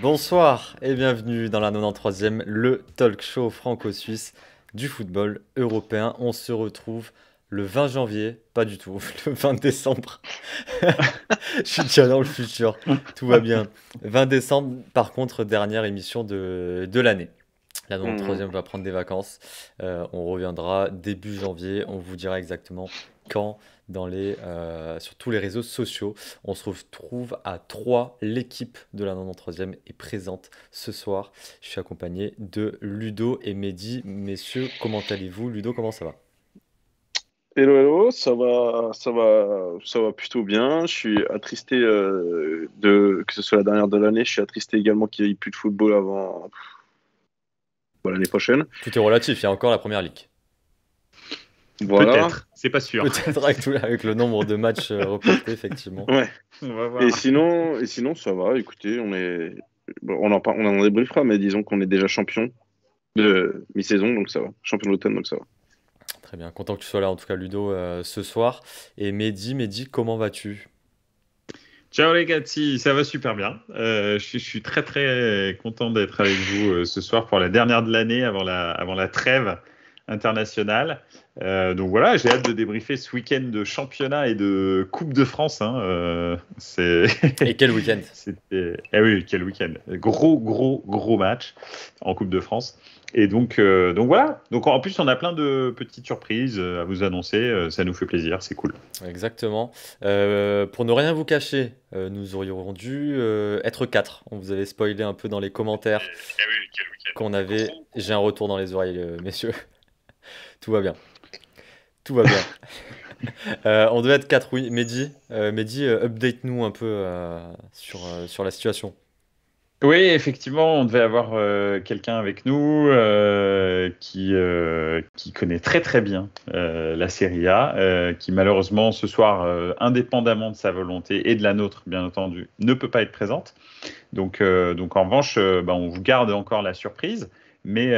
Bonsoir et bienvenue dans la 93e, le talk show franco-suisse du football européen. On se retrouve le 20 janvier, pas du tout, le 20 décembre. Je suis déjà dans le futur, tout va bien. 20 décembre, par contre, dernière émission de l'année. La 93e va prendre des vacances. On reviendra début janvier. On vous dira exactement quand sur tous les réseaux sociaux. On se retrouve à 3. L'équipe de la 93e est présente ce soir. Je suis accompagné de Ludo et Mehdi. Messieurs, comment allez-vous? Ludo, comment ça va? Hello, hello, ça va plutôt bien. Je suis attristé que ce soit la dernière de l'année. Je suis attristé également qu'il n'y ait plus de football avant l'année prochaine. Tout est relatif, il y a encore la première ligue. Voilà. Peut-être, c'est pas sûr. Peut-être avec le nombre de matchs reportés, effectivement. Ouais. On va voir. Et sinon, ça va. Écoutez, on en débriefera, mais disons qu'on est déjà champion de mi-saison, donc ça va. Champion d'automne, donc ça va. Très bien, content que tu sois là en tout cas Ludo ce soir. Et Mehdi, comment vas-tu? Ciao les gars, ça va super bien. Je suis très très content d'être avec vous ce soir pour la dernière de l'année avant la trêve internationale. Donc voilà, j'ai hâte de débriefer ce week-end de championnat et de Coupe de France. Et quel week-end? Oui, quel week-end. Gros match en Coupe de France. Et donc voilà. Donc en plus, on a plein de petites surprises à vous annoncer. Ça nous fait plaisir, c'est cool. Exactement. Pour ne rien vous cacher, nous aurions dû être 4. On vous avait spoilé un peu dans les commentaires qu'on avait. J'ai un retour dans les oreilles, messieurs. Tout va bien. On devait être 4, oui. Mehdi, update-nous un peu sur la situation. Oui, effectivement, on devait avoir quelqu'un avec nous qui connaît très très bien la Serie A, qui malheureusement ce soir, indépendamment de sa volonté et de la nôtre, bien entendu, ne peut pas être présente. Donc en revanche, on vous garde encore la surprise. Mais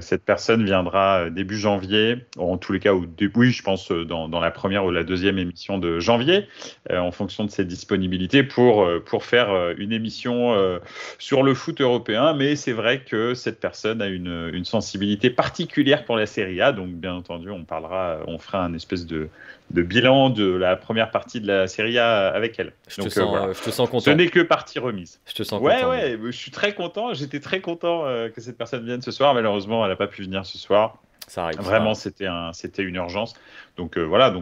cette personne viendra début janvier, en tous les cas au début, oui, je pense dans la première ou la deuxième émission de janvier, en fonction de ses disponibilités pour faire une émission sur le foot européen. Mais c'est vrai que cette personne a une sensibilité particulière pour la Serie A, donc bien entendu, on fera un espèce de bilan de la première partie de la Serie A avec elle. Je te sens content. Ce n'est que partie remise. Je te sens content. Ouais, je suis très content. J'étais très content que cette personne vienne ce soir. Malheureusement, elle n'a pas pu venir ce soir. Ça arrive. Vraiment, c'était une urgence. Donc voilà,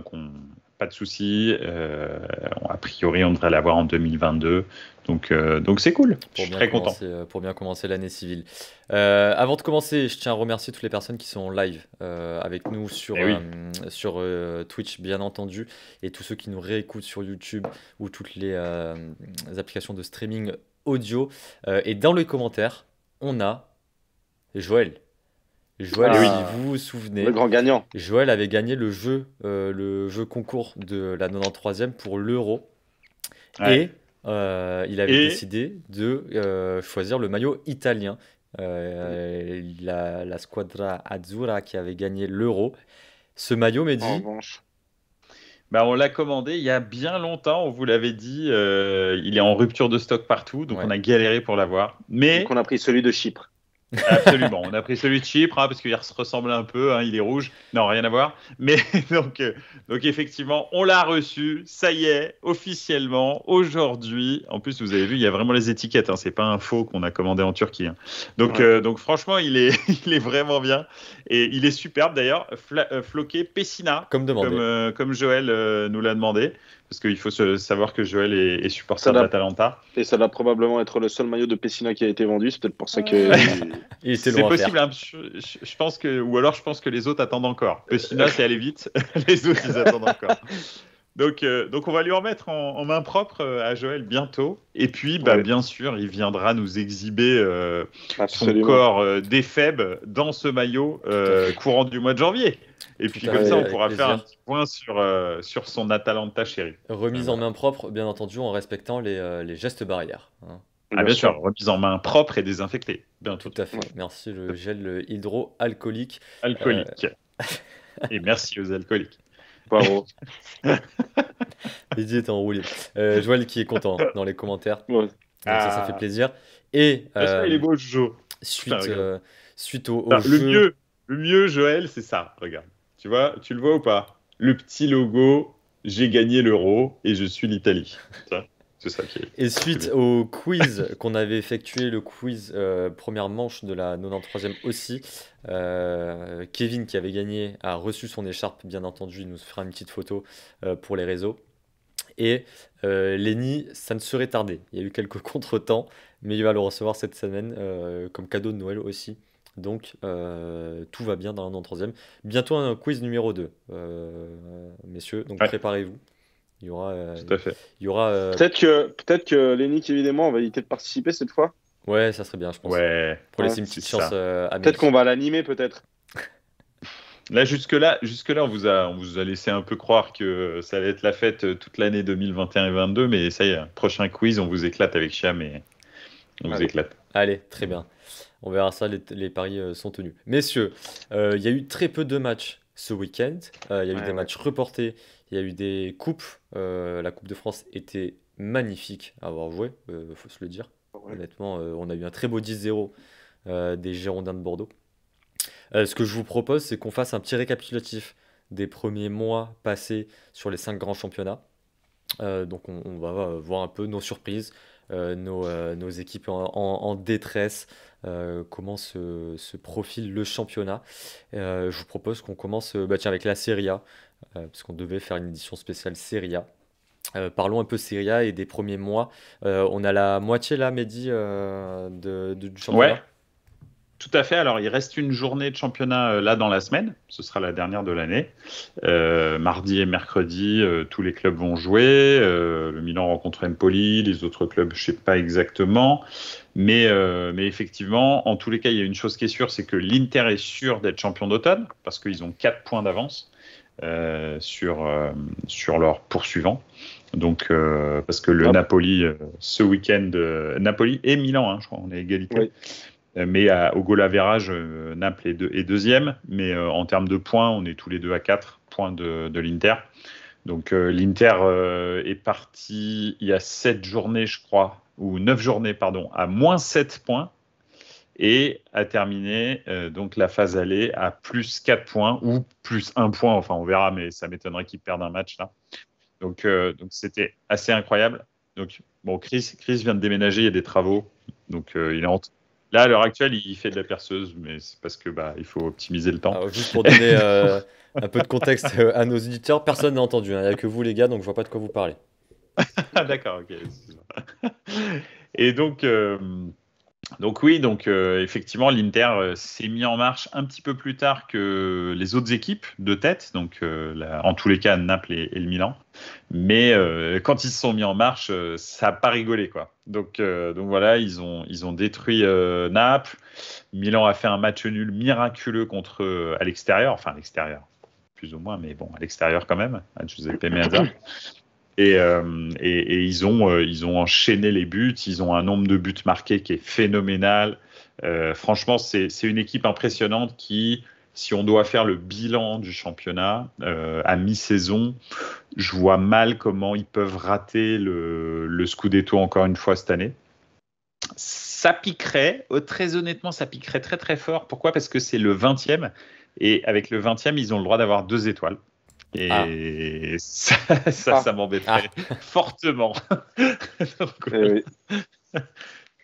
pas de souci. A priori, on devrait l'avoir en 2022. Donc c'est cool. Je suis très content. Pour bien commencer l'année civile. Avant de commencer, je tiens à remercier toutes les personnes qui sont en live avec nous sur Twitch, bien entendu, et tous ceux qui nous réécoutent sur YouTube ou toutes les applications de streaming audio. Et dans les commentaires, on a Joël. Si vous vous souvenez, le grand gagnant. Joël avait gagné le jeu concours de la 93e pour l'Euro. Ouais. Et il avait décidé de choisir le maillot italien. La Squadra Azzurra qui avait gagné l'Euro. Ce maillot, Mehdi, on l'a commandé il y a bien longtemps, on vous l'avait dit. Il est en rupture de stock partout, donc on a galéré pour l'avoir. Donc on a pris celui de Chypre. Absolument, on a pris celui de Chypre parce qu'il se ressemble un peu, il est rouge. Non, rien à voir. Mais donc effectivement, on l'a reçu. Ça y est, officiellement aujourd'hui. En plus, vous avez vu, il y a vraiment les étiquettes. C'est pas un faux qu'on a commandé en Turquie. Donc franchement, il est vraiment bien et il est superbe d'ailleurs. Floqué Pessina, comme Joël nous l'a demandé. Parce qu'il faut savoir que Joël est supporter de l'Atalanta. Et ça va probablement être le seul maillot de Pessina qui a été vendu. C'est peut-être pour ça que. C'est possible. Je pense que les autres attendent encore. Pessina, c'est aller vite. Les autres, ils attendent encore. Donc on va lui en mettre en main propre à Joël bientôt. Et puis, bien sûr, il viendra nous exhiber son corps d'éphèbe dans ce maillot courant du mois de janvier. Et puis comme ça, on pourra faire un petit point sur son Atalanta chéri. Remise en main propre, bien entendu, en respectant les gestes barrières. Ah, bien sûr, remise en main propre et désinfectée. Bien Tout à fait. Ouais. Merci, le gel hydroalcoolique. Alcoolique. Et merci aux alcooliques. Bravo. Mehdi est enroulé. Joël qui est content dans les commentaires. Ouais. Donc ça fait Ah, plaisir. Et il est beau, Jojo. Putain, suite, regarde. suite au Non, jeu. le mieux, Joël, c'est ça. Regarde. Tu vois, tu le vois ou pas? Le petit logo, j'ai gagné l'Euro et je suis l'Italie. Ça, c'est ça qui est. Et c'est suite bien. au quiz qu'on avait effectué, le quiz première manche de la 93e aussi, Kevin qui avait gagné a reçu son écharpe, bien entendu, il nous fera une petite photo pour les réseaux. Et Lenny, ça ne serait tardé. Il y a eu quelques contretemps, mais il va le recevoir cette semaine comme cadeau de Noël aussi. Donc tout va bien dans la 93e. Bientôt un quiz numéro 2, messieurs, donc Ouais, préparez-vous. Il y aura, tout à fait. il y aura Peut-être que Lenny, évidemment, on va éviter de participer cette fois. ouais, ça serait bien, je pense. Ouais, Pour Ouais. laisser une c'est petite chance ça. à Peut-être qu'on Mehdi. va l'animer, peut-être. Là, jusque-là, on vous a laissé un peu croire que ça allait être la fête toute l'année 2021 et 2022, mais ça y est, prochain quiz, on vous éclate avec Chiam et on vous Allez. éclate. Allez, très bien. On verra ça, les paris sont tenus. Messieurs, il y a eu très peu de matchs ce week-end. Il y a eu des Ouais. matchs reportés. Il y a eu des coupes. La Coupe de France était magnifique à avoir joué, faut se le dire. Ouais. Honnêtement, on a eu un très beau 10-0 des Girondins de Bordeaux. Ce que je vous propose, c'est qu'on fasse un petit récapitulatif des premiers mois passés sur les 5 grands championnats. Donc on va voir un peu nos surprises, nos équipes en détresse, comment se profile le championnat. Je vous propose qu'on commence tiens, avec la Serie A, parce qu'on devait faire une édition spéciale Serie A. Parlons un peu Serie A et des premiers mois. On a la moitié là, Mehdi, du Ouais, championnat. tout à fait. Alors, il reste une journée de championnat là dans la semaine. Ce sera la dernière de l'année. Mardi et mercredi, tous les clubs vont jouer. Le Milan rencontre Empoli, les autres clubs, je ne sais pas exactement. Mais effectivement, en tous les cas, il y a une chose qui est sûre, c'est que l'Inter est sûr d'être champion d'automne parce qu'ils ont 4 points d'avance sur leurs poursuivants. Donc, parce que le Hop. Napoli, ce week-end, Napoli et Milan, hein, je crois, on est à égalité. Oui. Mais au goal average, Naples est deuxième. Mais en termes de points, on est tous les deux à 4 points de l'Inter. Donc l'Inter est parti il y a 7 journées, je crois, ou 9 journées, pardon, à moins 7 points et a terminé donc la phase aller à plus 4 points ou plus 1 point. Enfin, on verra, mais ça m'étonnerait qu'ils perdent un match là. Donc c'était assez incroyable. Donc, bon, Chris vient de déménager, il y a des travaux. Donc il est là, à l'heure actuelle, il fait de la perceuse, mais c'est parce que il faut optimiser le temps. Alors, juste pour donner un peu de contexte à nos auditeurs, personne n'a entendu, hein. Il n'y a que vous les gars, donc je vois pas de quoi vous parlez. Ah, d'accord, ok. Excuse-moi. Et donc oui, effectivement, l'Inter s'est mis en marche un petit peu plus tard que les autres équipes de tête, donc en tous les cas Naples et le Milan. Mais quand ils se sont mis en marche, ça n'a pas rigolé quoi. Donc voilà, ils ont détruit Naples. Milan a fait un match nul miraculeux à l'extérieur, enfin à l'extérieur, plus ou moins, mais bon à l'extérieur quand même, à Giuseppe Meazza. Et ils ont enchaîné les buts. Ils ont un nombre de buts marqués qui est phénoménal. Franchement, c'est une équipe impressionnante qui, si on doit faire le bilan du championnat à mi-saison, je vois mal comment ils peuvent rater le Scudetto encore une fois cette année. Ça piquerait, très honnêtement, ça piquerait très très fort. Pourquoi? Parce que c'est le 20e. Et avec le 20e, ils ont le droit d'avoir 2 étoiles. Et ça m'embêterait fortement.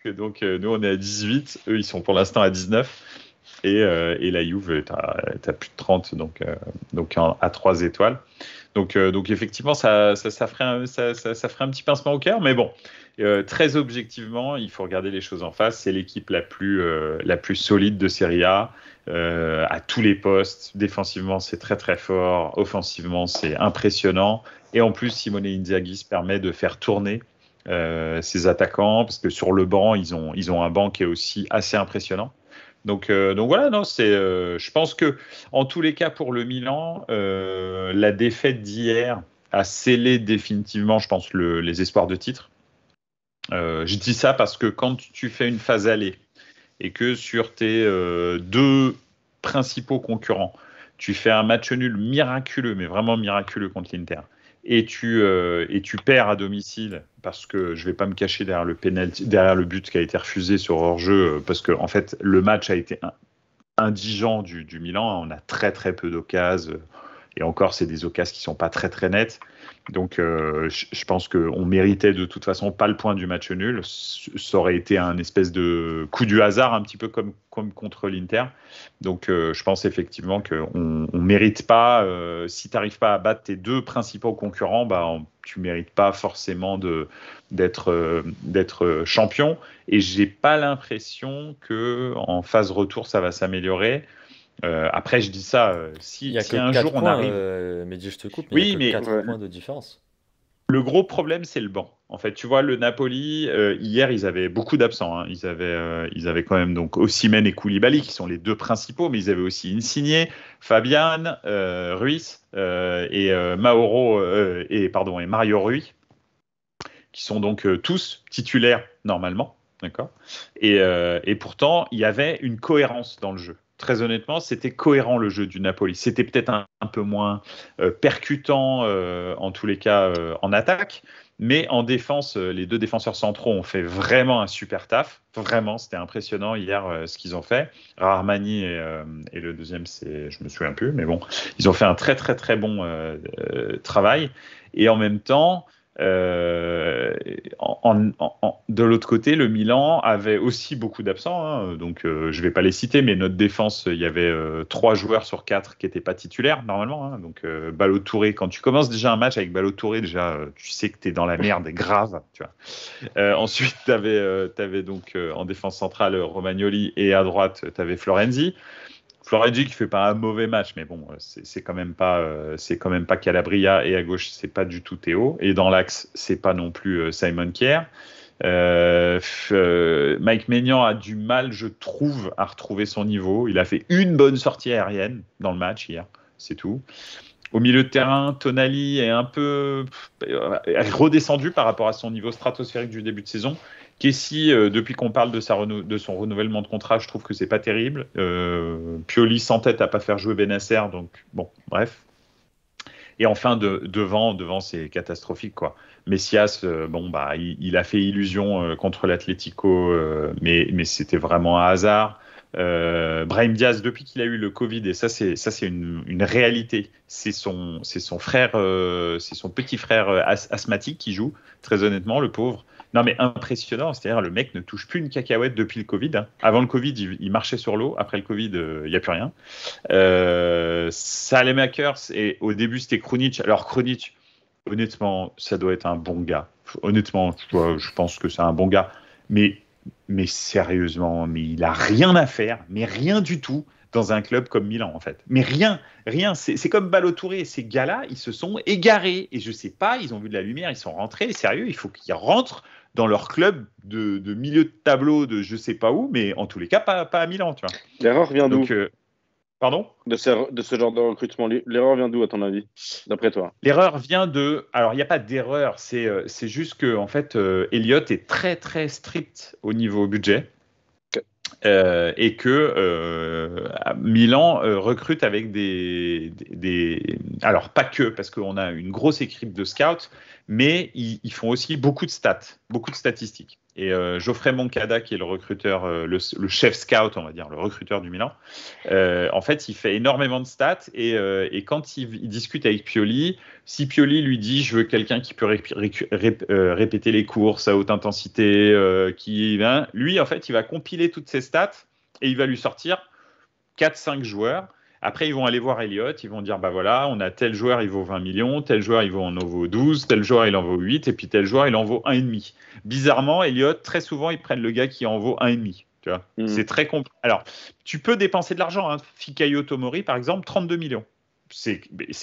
Donc, nous, on est à 18. Eux, ils sont pour l'instant à 19. Et la Juve, t'as plus de 30, donc à 3 étoiles. Donc effectivement, ça ferait un petit pincement au cœur. Mais bon, très objectivement, il faut regarder les choses en face. C'est l'équipe la plus solide de Serie A. À tous les postes. Défensivement, c'est très très fort. Offensivement, c'est impressionnant. Et en plus, Simone Inzaghi se permet de faire tourner ses attaquants parce que sur le banc, ils ont un banc qui est aussi assez impressionnant. Donc voilà, non, je pense que en tous les cas pour le Milan, la défaite d'hier a scellé définitivement, je pense, les espoirs de titre. Je dis ça parce que quand tu fais une phase aller et que sur tes deux principaux concurrents, tu fais un match nul miraculeux, mais vraiment miraculeux contre l'Inter, et tu perds à domicile parce que je ne vais pas me cacher derrière le but qui a été refusé sur hors-jeu, parce que en fait, le match a été indigent du Milan. On a très très peu d'occasions. Et encore, c'est des occasions qui ne sont pas très très nettes. Donc, je pense qu'on méritait de toute façon pas le point du match nul. Ça aurait été un espèce de coup du hasard, un petit peu comme contre l'Inter. Donc, je pense effectivement qu'on ne mérite pas, si tu n'arrives pas à battre tes deux principaux concurrents, tu ne mérites pas forcément d'être champion. Et je n'ai pas l'impression qu'en phase retour, ça va s'améliorer. Après, je dis ça, Il y a si que un 4 jour on points, arrive. Mehdi, je te coupe, mais il y a Oui, que mais 4 points de différence. le gros problème, c'est le banc. En fait, tu vois, le Napoli, hier, ils avaient beaucoup d'absents. Hein. Ils avaient quand même donc Osimhen et Koulibaly, qui sont les deux principaux, mais ils avaient aussi Insigne, Fabian, Ruiz et Mario Rui, qui sont donc tous titulaires normalement. D'accord. Et pourtant, il y avait une cohérence dans le jeu. Très honnêtement, c'était cohérent le jeu du Napoli. C'était peut-être un peu moins percutant, en tous les cas, en attaque. Mais en défense, les deux défenseurs centraux ont fait vraiment un super taf. Vraiment, c'était impressionnant hier ce qu'ils ont fait. Rahmani et le deuxième, je me souviens plus, mais bon, ils ont fait un très très très bon travail. Et en même temps, de l'autre côté, le Milan avait aussi beaucoup d'absents, hein, donc je ne vais pas les citer, mais notre défense, il y avait 3 joueurs sur 4 qui n'étaient pas titulaires normalement. Hein, donc Ballo-Touré, quand tu commences déjà un match avec Ballo-Touré, déjà tu sais que tu es dans la merde, grave. Tu vois. Ensuite, tu avais donc en défense centrale Romagnoli et à droite, tu avais Florenzi. Florenzi qui fait pas un mauvais match, mais bon, c'est quand même pas Calabria, et à gauche c'est pas du tout Théo, et dans l'axe c'est pas non plus Simon Kjær. Mike Maignan a du mal, je trouve, à retrouver son niveau. Il a fait une bonne sortie aérienne dans le match hier, c'est tout. Au milieu de terrain, Tonali est un peu redescendu par rapport à son niveau stratosphérique du début de saison. Kessie, depuis qu'on parle de son renouvellement de contrat, je trouve que c'est pas terrible. Pioli s'entête à pas faire jouer Bennacer, donc bon, bref. Et enfin, devant, c'est catastrophique, quoi. Messias, il a fait illusion contre l'Atlético, mais c'était vraiment un hasard. Brahim Diaz, depuis qu'il a eu le Covid, et ça c'est une réalité, c'est son frère, c'est son petit frère asthmatique qui joue, très honnêtement, le pauvre. Non mais impressionnant, c'est-à-dire le mec ne touche plus une cacahuète depuis le Covid. Hein. Avant le Covid, il marchait sur l'eau, après le Covid, il n'y a plus rien. Saelemaekers, et au début c'était Krunic. Alors Krunic, honnêtement, ça doit être un bon gars. Honnêtement, je pense que c'est un bon gars, mais sérieusement, mais il a rien à faire, mais rien du tout dans un club comme Milan, en fait. Mais rien. C'est comme Ballo-Touré. Ces gars-là, ils se sont égarés. Et je sais pas, ils ont vu de la lumière, ils sont rentrés. Sérieux, il faut qu'ils rentrent dans leur club de milieu de tableau de je sais pas où, mais en tous les cas, pas à Milan, tu vois. L'erreur vient d'où? Pardon ? De ce genre de recrutement. L'erreur vient d'où, à ton avis, d'après toi? L'erreur vient de... Alors, il n'y a pas d'erreur. C'est juste que, en fait, Elliott est très, très strict au niveau budget. Et que Milan recrute avec alors pas que, parce qu'on a une grosse équipe de scouts, mais ils font aussi beaucoup de stats, beaucoup de statistiques. Et Geoffrey Moncada, qui est le recruteur, le chef scout, on va dire, le recruteur du Milan, en fait, il fait énormément de stats. Et quand il discute avec Pioli, si Pioli lui dit « je veux quelqu'un qui peut répéter les courses à haute intensité, lui, en fait, il va compiler toutes ces stats et il va lui sortir 4-5 joueurs. Après, ils vont aller voir Elliott, ils vont dire, bah voilà, on a tel joueur, il vaut 20 millions, tel joueur, il en vaut 12, tel joueur, il en vaut 8, et puis tel joueur, il en vaut 1,5. Bizarrement, Elliott, très souvent, ils prennent le gars qui en vaut 1,5. Tu vois, c'est très compliqué. Alors, tu peux dépenser de l'argent. Hein. Fikayo Tomori, par exemple, 32 millions. C'est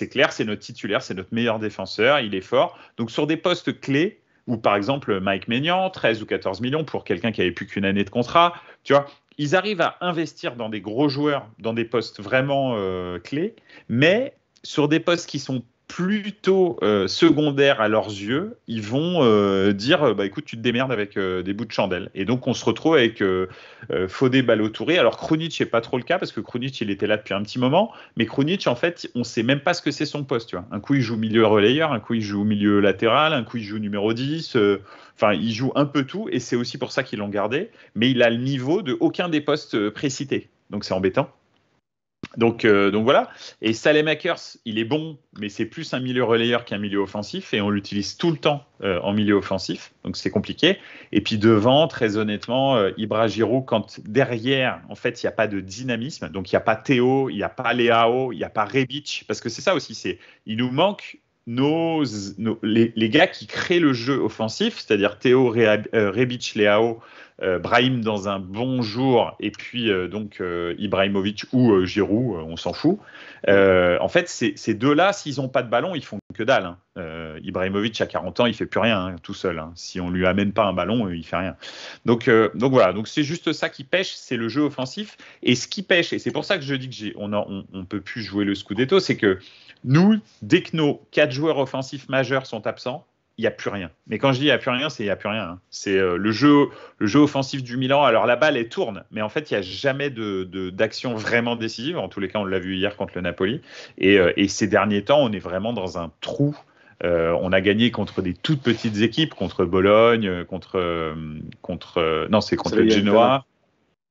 clair, c'est notre titulaire, c'est notre meilleur défenseur, il est fort. Donc, sur des postes clés, ou par exemple, Mike Maignan, 13 ou 14 millions pour quelqu'un qui avait plus qu'une année de contrat, tu vois, ils arrivent à investir dans des gros joueurs, dans des postes vraiment clés, mais sur des postes qui sont plutôt secondaires à leurs yeux, ils vont dire bah, écoute, tu te démerdes avec des bouts de chandelle. Et donc, on se retrouve avec Fodé, Ballo-Touré. Alors, Krunic, c'est pas trop le cas parce que Krunic, il était là depuis un petit moment. Mais Krunic, en fait, on sait même pas ce que c'est son poste. Tu vois. Un coup, il joue milieu relayeur, un coup, il joue milieu latéral, un coup, il joue numéro 10. Enfin, il joue un peu tout et c'est aussi pour ça qu'ils l'ont gardé. Mais il a le niveau de aucun des postes précités. Donc, c'est embêtant. Donc voilà. Et Salemackers, il est bon, mais c'est plus un milieu relayeur qu'un milieu offensif, et on l'utilise tout le temps en milieu offensif, donc c'est compliqué. Et puis devant, très honnêtement, Ibra Giroud, quand derrière, en fait, il n'y a pas de dynamisme, donc il n'y a pas Théo, il n'y a pas Léao, il n'y a pas Rebic, parce que c'est ça aussi, il nous manque les gars qui créent le jeu offensif, c'est-à-dire Théo, Rebic, Léao, Brahim dans un bon jour, et puis Ibrahimovic ou Giroud, on s'en fout. En fait, ces deux-là, s'ils n'ont pas de ballon, ils font que dalle. Hein. Ibrahimovic, à 40 ans, il fait plus rien hein, tout seul. Hein. Si on lui amène pas un ballon, il fait rien. Donc voilà, donc c'est juste ça qui pêche, c'est le jeu offensif. Et ce qui pêche, et c'est pour ça que je dis que on peut plus jouer le Scudetto, c'est que nous, dès que nos 4 joueurs offensifs majeurs sont absents, il n'y a plus rien. Mais quand je dis il n'y a plus rien, c'est il n'y a plus rien. Hein. C'est le jeu offensif du Milan. Alors la balle, elle tourne, mais en fait, il n'y a jamais d'action vraiment décisive. En tous les cas, on l'a vu hier contre le Napoli. Et ces derniers temps, on est vraiment dans un trou. On a gagné contre des toutes petites équipes, contre Bologne, contre le Genoa.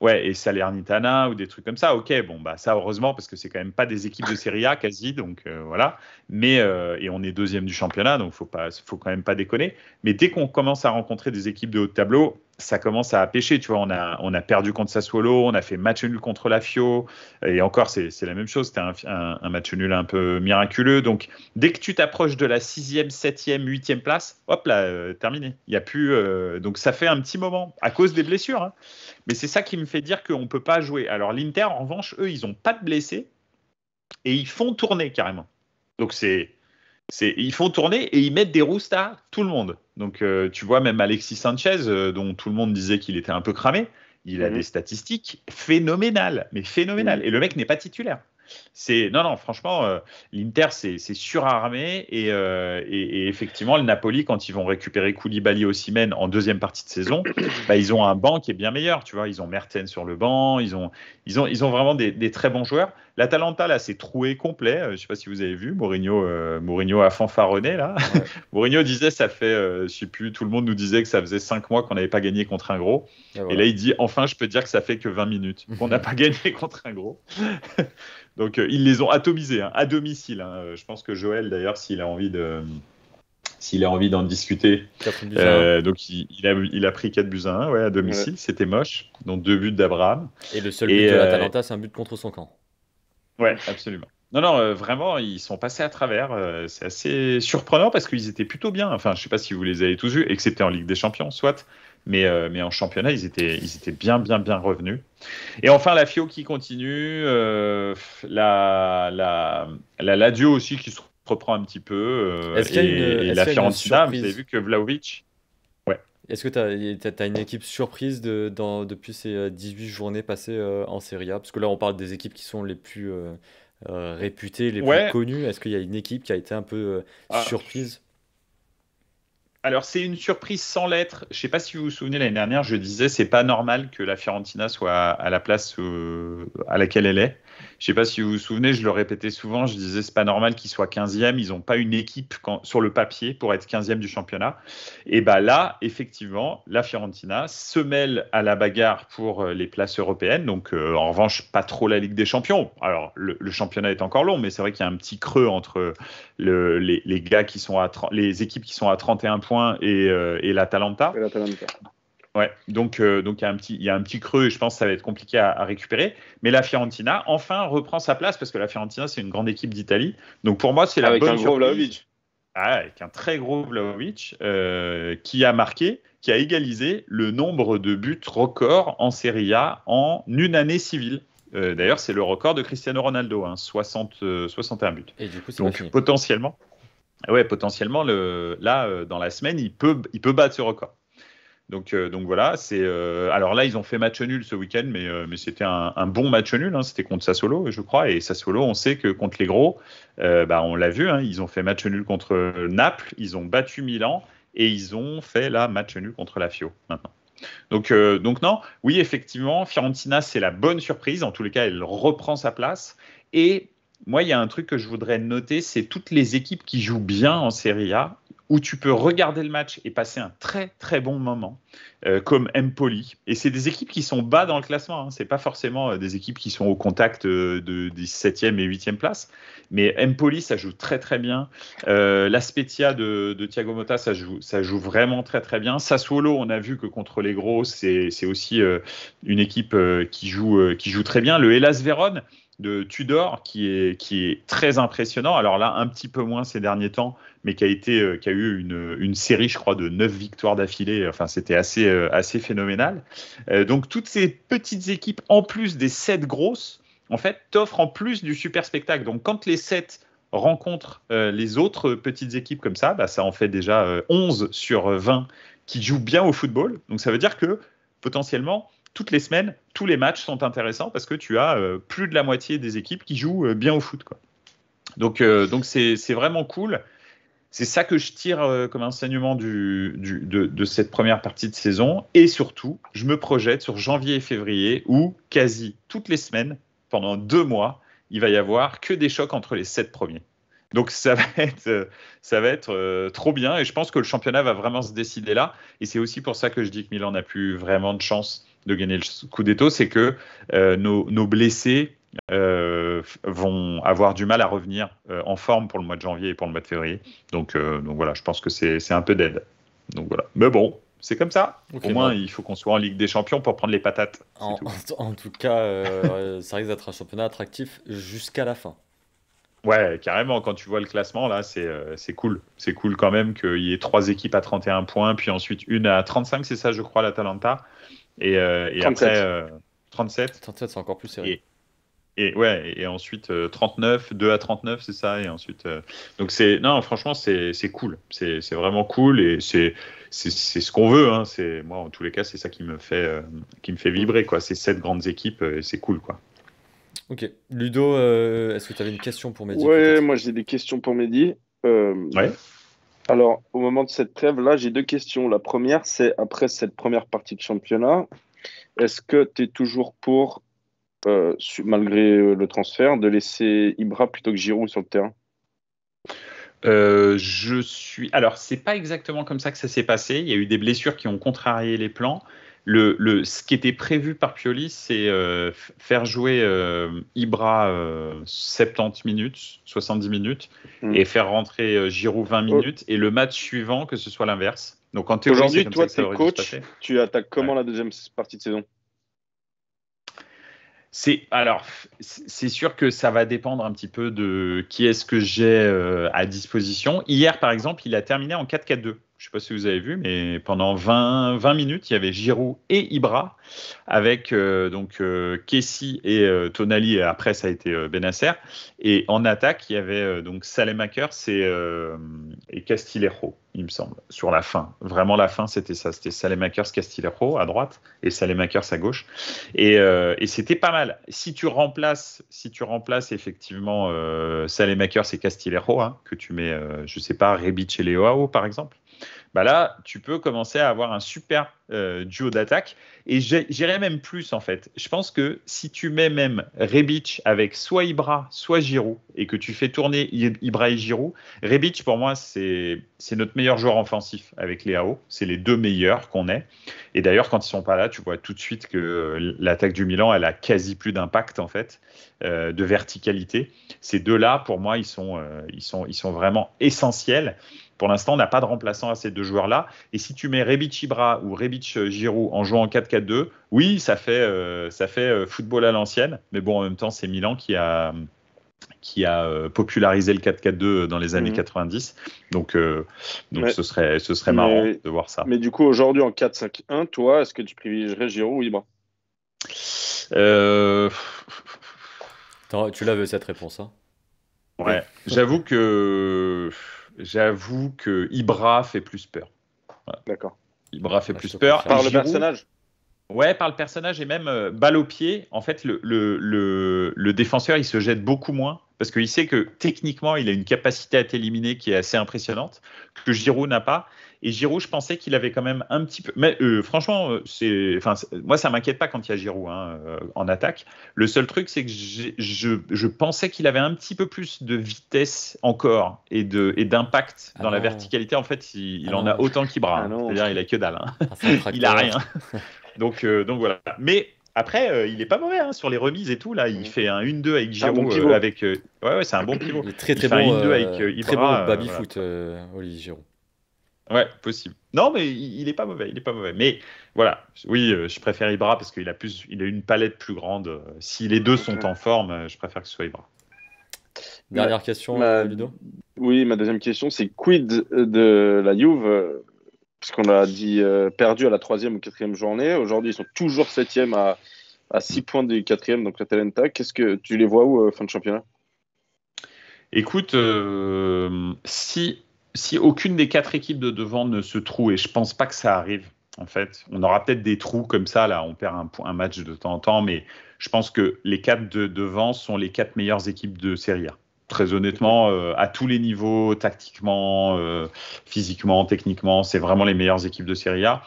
Ouais, et Salernitana ou des trucs comme ça. Ok, bon, bah ça heureusement parce que c'est quand même pas des équipes de Serie A quasi, donc voilà. Mais et on est deuxième du championnat, donc faut quand même pas déconner. Mais dès qu'on commence à rencontrer des équipes de haut de tableau, ça commence à pêcher. Tu vois, on a perdu contre Sassuolo, on a fait match nul contre la Fio, et encore c'est la même chose. C'était un match nul un peu miraculeux. Donc dès que tu t'approches de la 6e, 7e, 8e place, hop là, terminé. Il y a plus. Donc ça fait un petit moment à cause des blessures. Hein. Mais c'est ça qui me fait dire qu'on ne peut pas jouer. Alors l'Inter, en revanche, eux, ils n'ont pas de blessés et ils font tourner carrément. Donc ils font tourner et ils mettent des roustes à tout le monde. Donc tu vois, même Alexis Sanchez, dont tout le monde disait qu'il était un peu cramé, il a des statistiques phénoménales, mais phénoménales. Et le mec n'est pas titulaire. Non, franchement, l'Inter c'est surarmé et effectivement le Napoli quand ils vont récupérer Koulibaly, Osimhen en deuxième partie de saison, bah, ils ont un banc qui est bien meilleur, tu vois, ils ont Mertens sur le banc, ils ont vraiment des très bons joueurs. L'Atalanta là c'est troué complet, je sais pas si vous avez vu Mourinho a fanfaronné là. Ouais. Mourinho disait ça fait je sais plus, tout le monde nous disait que ça faisait 5 mois qu'on n'avait pas gagné contre un gros et là il dit enfin je peux dire que ça fait que 20 minutes qu'on n'a pas gagné contre un gros. Donc, ils les ont atomisés à domicile. Hein. Je pense que Joël, d'ailleurs, s'il a envie d'en discuter, donc il a pris 4-1 à domicile. Ouais. C'était moche. Donc 2 buts d'Abraham. Et le seul but de l'Atalanta, c'est un but contre son camp. Ouais, absolument. Non, vraiment, ils sont passés à travers. C'est assez surprenant parce qu'ils étaient plutôt bien. Enfin, je ne sais pas si vous les avez tous vus, excepté en Ligue des Champions, soit. Mais en championnat, ils étaient bien revenus. Et enfin, la Fio qui continue, la Lazio aussi qui se reprend un petit peu, et la Fiorentina, vous avez vu que Vlahovic... Ouais. Est-ce que tu as une équipe surprise depuis ces 18 journées passées en Serie A? Parce que là, on parle des équipes qui sont les plus réputées, les plus connues. Est-ce qu'il y a une équipe qui a été un peu surprise? Alors, c'est une surprise sans lettres. Je ne sais pas si vous vous souvenez, l'année dernière, je disais c'est pas normal que la Fiorentina soit à la place à laquelle elle est. Je ne sais pas si vous vous souvenez, je le répétais souvent, je disais c'est pas normal qu'ils soient 15e. Ils n'ont pas une équipe sur le papier pour être 15e du championnat. Et bien là, effectivement, la Fiorentina se mêle à la bagarre pour les places européennes. Donc, en revanche, pas trop la Ligue des Champions. Alors, le championnat est encore long, mais c'est vrai qu'il y a un petit creux entre les gars qui sont les équipes qui sont à 31 points et l'Atalanta. Ouais, donc il y a un petit creux et je pense que ça va être compliqué à récupérer. Mais la Fiorentina, enfin, reprend sa place parce que la Fiorentina, c'est une grande équipe d'Italie. Donc pour moi, c'est la bonne surprise. Avec un gros Vlahovic. Avec un très gros Vlahovic qui a marqué, qui a égalisé le nombre de buts record en Serie A en une année civile. D'ailleurs, c'est le record de Cristiano Ronaldo, 61 buts. Et du coup, c'est donc potentiellement, dans la semaine, il peut battre ce record. Donc voilà, alors là, ils ont fait match nul ce week-end, mais c'était un bon match nul, hein, c'était contre Sassuolo, je crois, et Sassuolo, on sait que contre les gros, on l'a vu, hein, ils ont fait match nul contre Naples, ils ont battu Milan, et ils ont fait là match nul contre la Fio maintenant. Donc non, oui, effectivement, Fiorentina, c'est la bonne surprise. En tous les cas, elle reprend sa place. Et moi, il y a un truc que je voudrais noter, c'est toutes les équipes qui jouent bien en Serie A, où tu peux regarder le match et passer un très très bon moment, comme Empoli. Et c'est des équipes qui sont bas dans le classement. Hein. C'est pas forcément des équipes qui sont au contact des 7e et 8e places. Mais Empoli, ça joue très très bien. La Spezia de Thiago Motta, ça joue vraiment très très bien. Sassuolo, on a vu que contre les gros, c'est aussi une équipe qui joue très bien. Le Hellas Vérone de Tudor, qui est très impressionnant. Alors là, un petit peu moins ces derniers temps, mais qui a eu une série, je crois, de 9 victoires d'affilée. Enfin, c'était assez phénoménal. Donc, toutes ces petites équipes, en plus des 7 grosses, en fait, t'offrent en plus du super spectacle. Donc, quand les 7 rencontrent les autres petites équipes comme ça, ça en fait déjà 11 sur 20 qui jouent bien au football. Donc, ça veut dire que, potentiellement, toutes les semaines, tous les matchs sont intéressants parce que tu as plus de la moitié des équipes qui jouent bien au foot, quoi. Donc c'est vraiment cool. C'est ça que je tire comme enseignement de cette première partie de saison. Et surtout, je me projette sur janvier et février où quasi toutes les semaines, pendant 2 mois, il va y avoir que des chocs entre les 7 premiers. Donc ça va être trop bien. Et je pense que le championnat va vraiment se décider là. Et c'est aussi pour ça que je dis que Milan n'a plus vraiment de chance de gagner le Scudetto. C'est que nos blessés vont avoir du mal à revenir en forme pour le mois de janvier et pour le mois de février. Donc voilà, je pense que c'est un peu dead. Donc voilà. Mais bon, c'est comme ça. Ok, Au moins, il faut qu'on soit en Ligue des Champions pour prendre les patates. C'est tout. en tout cas, ça risque d'être un championnat attractif jusqu'à la fin. Ouais, carrément. Quand tu vois le classement, là, c'est cool. C'est cool quand même qu'il y ait 3 équipes à 31 points, puis ensuite une à 35, c'est ça, je crois, l'Atalanta. Et 37. après, 37. 37, c'est encore plus serré. Et ensuite 39, 2 à 39, c'est ça. Et ensuite, donc non, franchement, c'est cool. C'est vraiment cool et c'est ce qu'on veut. Hein. Moi, en tous les cas, c'est ça qui me fait vibrer, quoi. C'est 7 grandes équipes et c'est cool, quoi. Ok. Ludo, est-ce que tu avais une question pour Mehdi, Ouais, peut-être? moi j'ai des questions pour Mehdi. Ouais. Alors, au moment de cette trêve, là, j'ai 2 questions. La première, c'est après cette première partie de championnat, est-ce que tu es toujours pour, malgré le transfert, de laisser Ibra plutôt que Giroud sur le terrain? Alors, c'est pas exactement comme ça que ça s'est passé. Il y a eu des blessures qui ont contrarié les plans. Ce qui était prévu par Pioli, c'est faire jouer Ibra 70 minutes, 70 minutes, et faire rentrer Giroud 20 Au- minutes, et le match suivant, que ce soit l'inverse. Donc en théorie, c'est Aujourd'hui, comme ça toi, que ça tu es aurait dû se coach, passer. tu attaques Ouais. comment la deuxième partie de saison? C'est sûr que ça va dépendre un petit peu de qui est-ce que j'ai à disposition. Hier, par exemple, il a terminé en 4-4-2. Je ne sais pas si vous avez vu, mais pendant 20 minutes, il y avait Giroud et Ibra avec Kessie et Tonali. Et après, ça a été Bennacer. Et en attaque, il y avait donc Saelemaekers et Castillejo, il me semble, sur la fin. Vraiment, la fin, c'était ça. C'était Saelemaekers, Castillejo à droite et Saelemaekers à gauche. Et c'était pas mal. Si tu remplaces effectivement Saelemaekers et Castillejo, hein, que tu mets, je sais pas, Rebic et Leao par exemple, bah là, tu peux commencer à avoir un super duo d'attaque. Et j'irais même plus, en fait. Je pense que si tu mets même Rebic avec soit Ibra, soit Giroud, et que tu fais tourner Ibra et Giroud, Rebic, pour moi, c'est notre meilleur joueur offensif avec Leao. C'est les 2 meilleurs qu'on ait. Et d'ailleurs, quand ils sont pas là, tu vois tout de suite que l'attaque du Milan, elle a quasi plus d'impact, en fait, de verticalité. Ces 2-là, pour moi, ils sont vraiment essentiels. Pour l'instant, on n'a pas de remplaçant à ces 2 joueurs-là. Et si tu mets Rebic Ibra ou Rebic Giroud en jouant en 4-4-2, oui, ça fait football à l'ancienne. Mais bon, en même temps, c'est Milan qui a popularisé le 4-4-2 dans les années 90. Donc Mais, ce serait marrant de voir ça. mais du coup, aujourd'hui, en 4-5-1, toi, est-ce que tu privilégierais Giroud ou Ibra? Euh, Tu l'avais cette réponse, hein? ouais, j'avoue que Ibra fait plus peur. Voilà. D'accord. Ibra fait Ouais, plus je te peur. confirme. Par le Giroud, personnage. ouais, par le personnage et même balle au pied. En fait, le défenseur, il se jette beaucoup moins parce qu'il sait que techniquement, il a une capacité à t'éliminer qui est assez impressionnante, que Giroud n'a pas. Et Giroud, je pensais qu'il avait quand même un petit peu. Mais franchement, moi, ça m'inquiète pas quand il y a Giroud en attaque. Le seul truc, c'est que je pensais qu'il avait un petit peu plus de vitesse encore et d'impact Ah dans la non, verticalité. En fait, il ah en a non, autant qu'Ibra. Ah non. C'est-à-dire, il a que dalle. ah, c'est un Il a tracteur. rien. Donc voilà. Mais après, il est pas mauvais sur les remises et tout. Là, il fait un 1-2 avec C'est un bon Giroud. pivot. Ouais, c'est un bon pivot. Il est très Il très fait un bon, 1-2 avec très bon au Ibra. Voilà. baby-foot, Olivier Giroud. Ouais, possible. Non, mais il est pas mauvais. Il est pas mauvais. Mais voilà. Oui, je préfère Ibra parce qu'il a une palette plus grande. Si les deux sont en forme, je préfère que ce soit Ibra. Dernière question, Ma- Ludo. Oui, ma deuxième question, c'est quid de la Juve, parce qu'on a dit perdu à la 3e ou 4e journée. Aujourd'hui, ils sont toujours 7e à 6 points du 4e, donc l'Atalanta. Qu'est-ce que tu les vois où fin de championnat? Écoute, si aucune des 4 équipes de devant ne se trouve, et je pense pas que ça arrive, en fait, on aura peut-être des trous comme ça, là, on perd un match de temps en temps, mais je pense que les 4 de devant sont les 4 meilleures équipes de Serie A. Très honnêtement, à tous les niveaux, tactiquement, physiquement, techniquement, c'est vraiment les meilleures équipes de Serie A.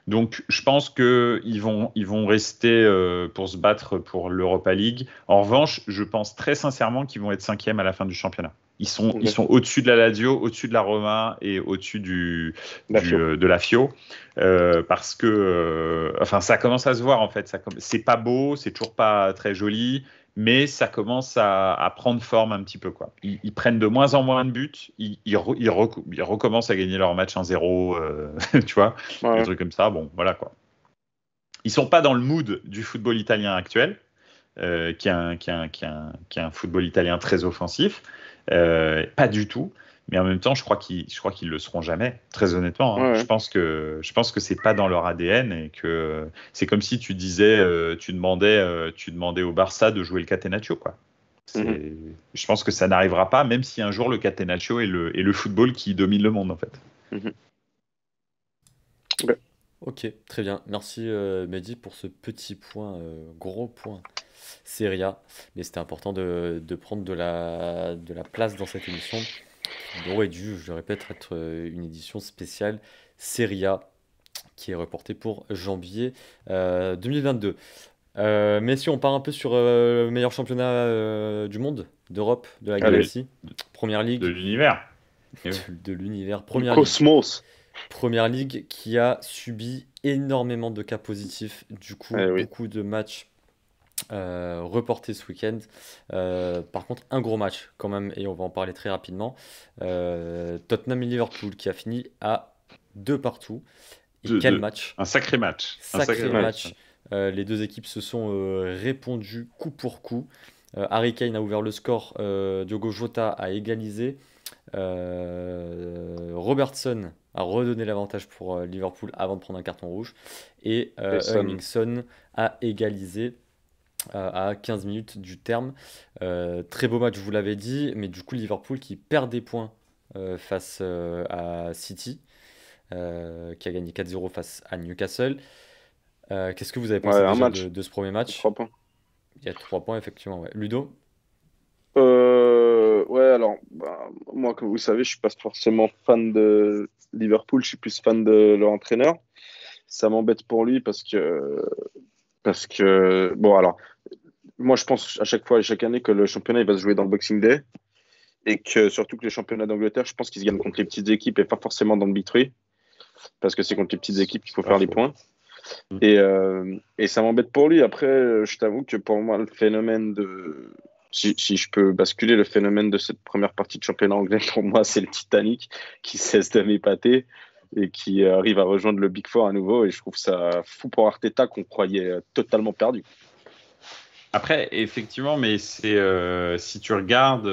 Donc, je pense qu'ils vont rester pour se battre pour l'Europa League. En revanche, je pense très sincèrement qu'ils vont être 5e à la fin du championnat. Ils sont au-dessus de la Lazio, au-dessus de la Roma et au-dessus de la Fio. Parce que ça commence à se voir en fait. C'est pas beau, c'est toujours pas très joli, mais ça commence à prendre forme un petit peu, quoi. Ils prennent de moins en moins de buts, ils recommencent à gagner leur match 1-0, tu vois, des Ouais. trucs comme ça. Bon, voilà quoi. Ils sont pas dans le mood du football italien actuel, qui est un football italien très offensif, pas du tout. Mais en même temps, je crois qu'ils le seront jamais, très honnêtement. Hein. Ouais. Je pense que c'est pas dans leur ADN et que c'est comme si tu disais, tu demandais au Barça de jouer le Catenaccio, quoi. Je pense que ça n'arrivera pas, même si un jour le Catenaccio est le football qui domine le monde, en fait. Mhm. Ok, très bien. Merci Mehdi pour ce petit point, gros point Serie A. Mais c'était important de prendre de la place dans cette émission qui aurait dû, je le répète, être une édition spéciale Serie A qui est reportée pour janvier 2022. Mais si on part un peu sur le meilleur championnat du monde, d'Europe, de la Allez. galaxie, Première De Ligue, l'univers. de l'univers, Du Première Ligue. Cosmos. Première Ligue qui a subi énormément de cas positifs, du coup Eh oui. beaucoup de matchs reportés ce week-end. Par contre, un gros match quand même, et on va en parler très rapidement. Tottenham et Liverpool qui a fini à 2 partout. Et quel match! Un sacré match. Sacré match. Les deux équipes se sont répondues coup pour coup. Harry Kane a ouvert le score, Diogo Jota a égalisé. Robertson a redonné l'avantage pour Liverpool avant de prendre un carton rouge. Et Son a égalisé à 15 minutes du terme. Très beau match, je vous l'avais dit, mais du coup Liverpool qui perd des points face à City, qui a gagné 4-0 face à Newcastle. Qu'est-ce que vous avez pensé Ouais, un déjà match. de ce premier match? 3 points. Il y a 3 points, effectivement. Ouais. Ludo? Ouais, alors, moi, comme vous savez, je suis pas forcément fan de Liverpool, je suis plus fan de leur entraîneur. Ça m'embête pour lui parce que, bon, alors, moi, je pense à chaque fois et chaque année que le championnat, il va se jouer dans le Boxing Day et que surtout que les championnats d'Angleterre, je pense qu'ils se gagnent contre les petites équipes et pas forcément dans le Big Three parce que c'est contre les petites équipes qu'il faut faire les points. Et ça m'embête pour lui. Après, je t'avoue que pour moi, le phénomène de. Si je peux basculer, le phénomène de cette première partie de championnat anglais, pour moi, c'est le Titanic qui cesse de m'épater et qui arrive à rejoindre le Big Four à nouveau. Et je trouve ça fou pour Arteta qu'on croyait totalement perdu. Après, effectivement, mais si tu regardes,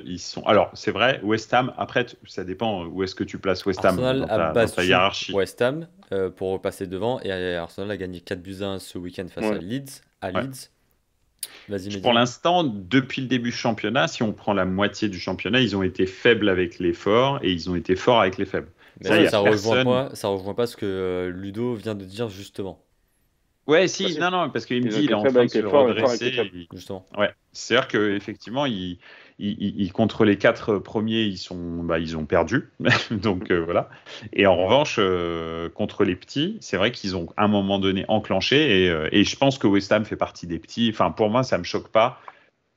ils sont. Alors, c'est vrai, West Ham. Après, ça dépend où est-ce que tu places West Ham Arsenal dans a ta battu hiérarchie. West Ham pour repasser devant et Arsenal a gagné 4-1 ce week-end face à Leeds. Vas-y, Mehdi. Pour l'instant, depuis le début du championnat, si on prend la moitié du championnat, ils ont été faibles avec les forts et ils ont été forts avec les faibles. Mais Ça, il y a ça rejoint personne. pas, ça rejoint pas ce que Ludo vient de dire justement. Ouais, Ah, si, si. non, parce qu'il me Ils ont dit il est été en faibles train de avec les se forts et forts avec les redresser. faibles. Justement. Ouais, c'est-à-dire qu'effectivement, contre les 4 premiers, ils ont perdu. Donc voilà. Et en revanche, contre les petits, c'est vrai qu'ils ont à un moment donné enclenché. Et je pense que West Ham fait partie des petits. Enfin, pour moi, ça me choque pas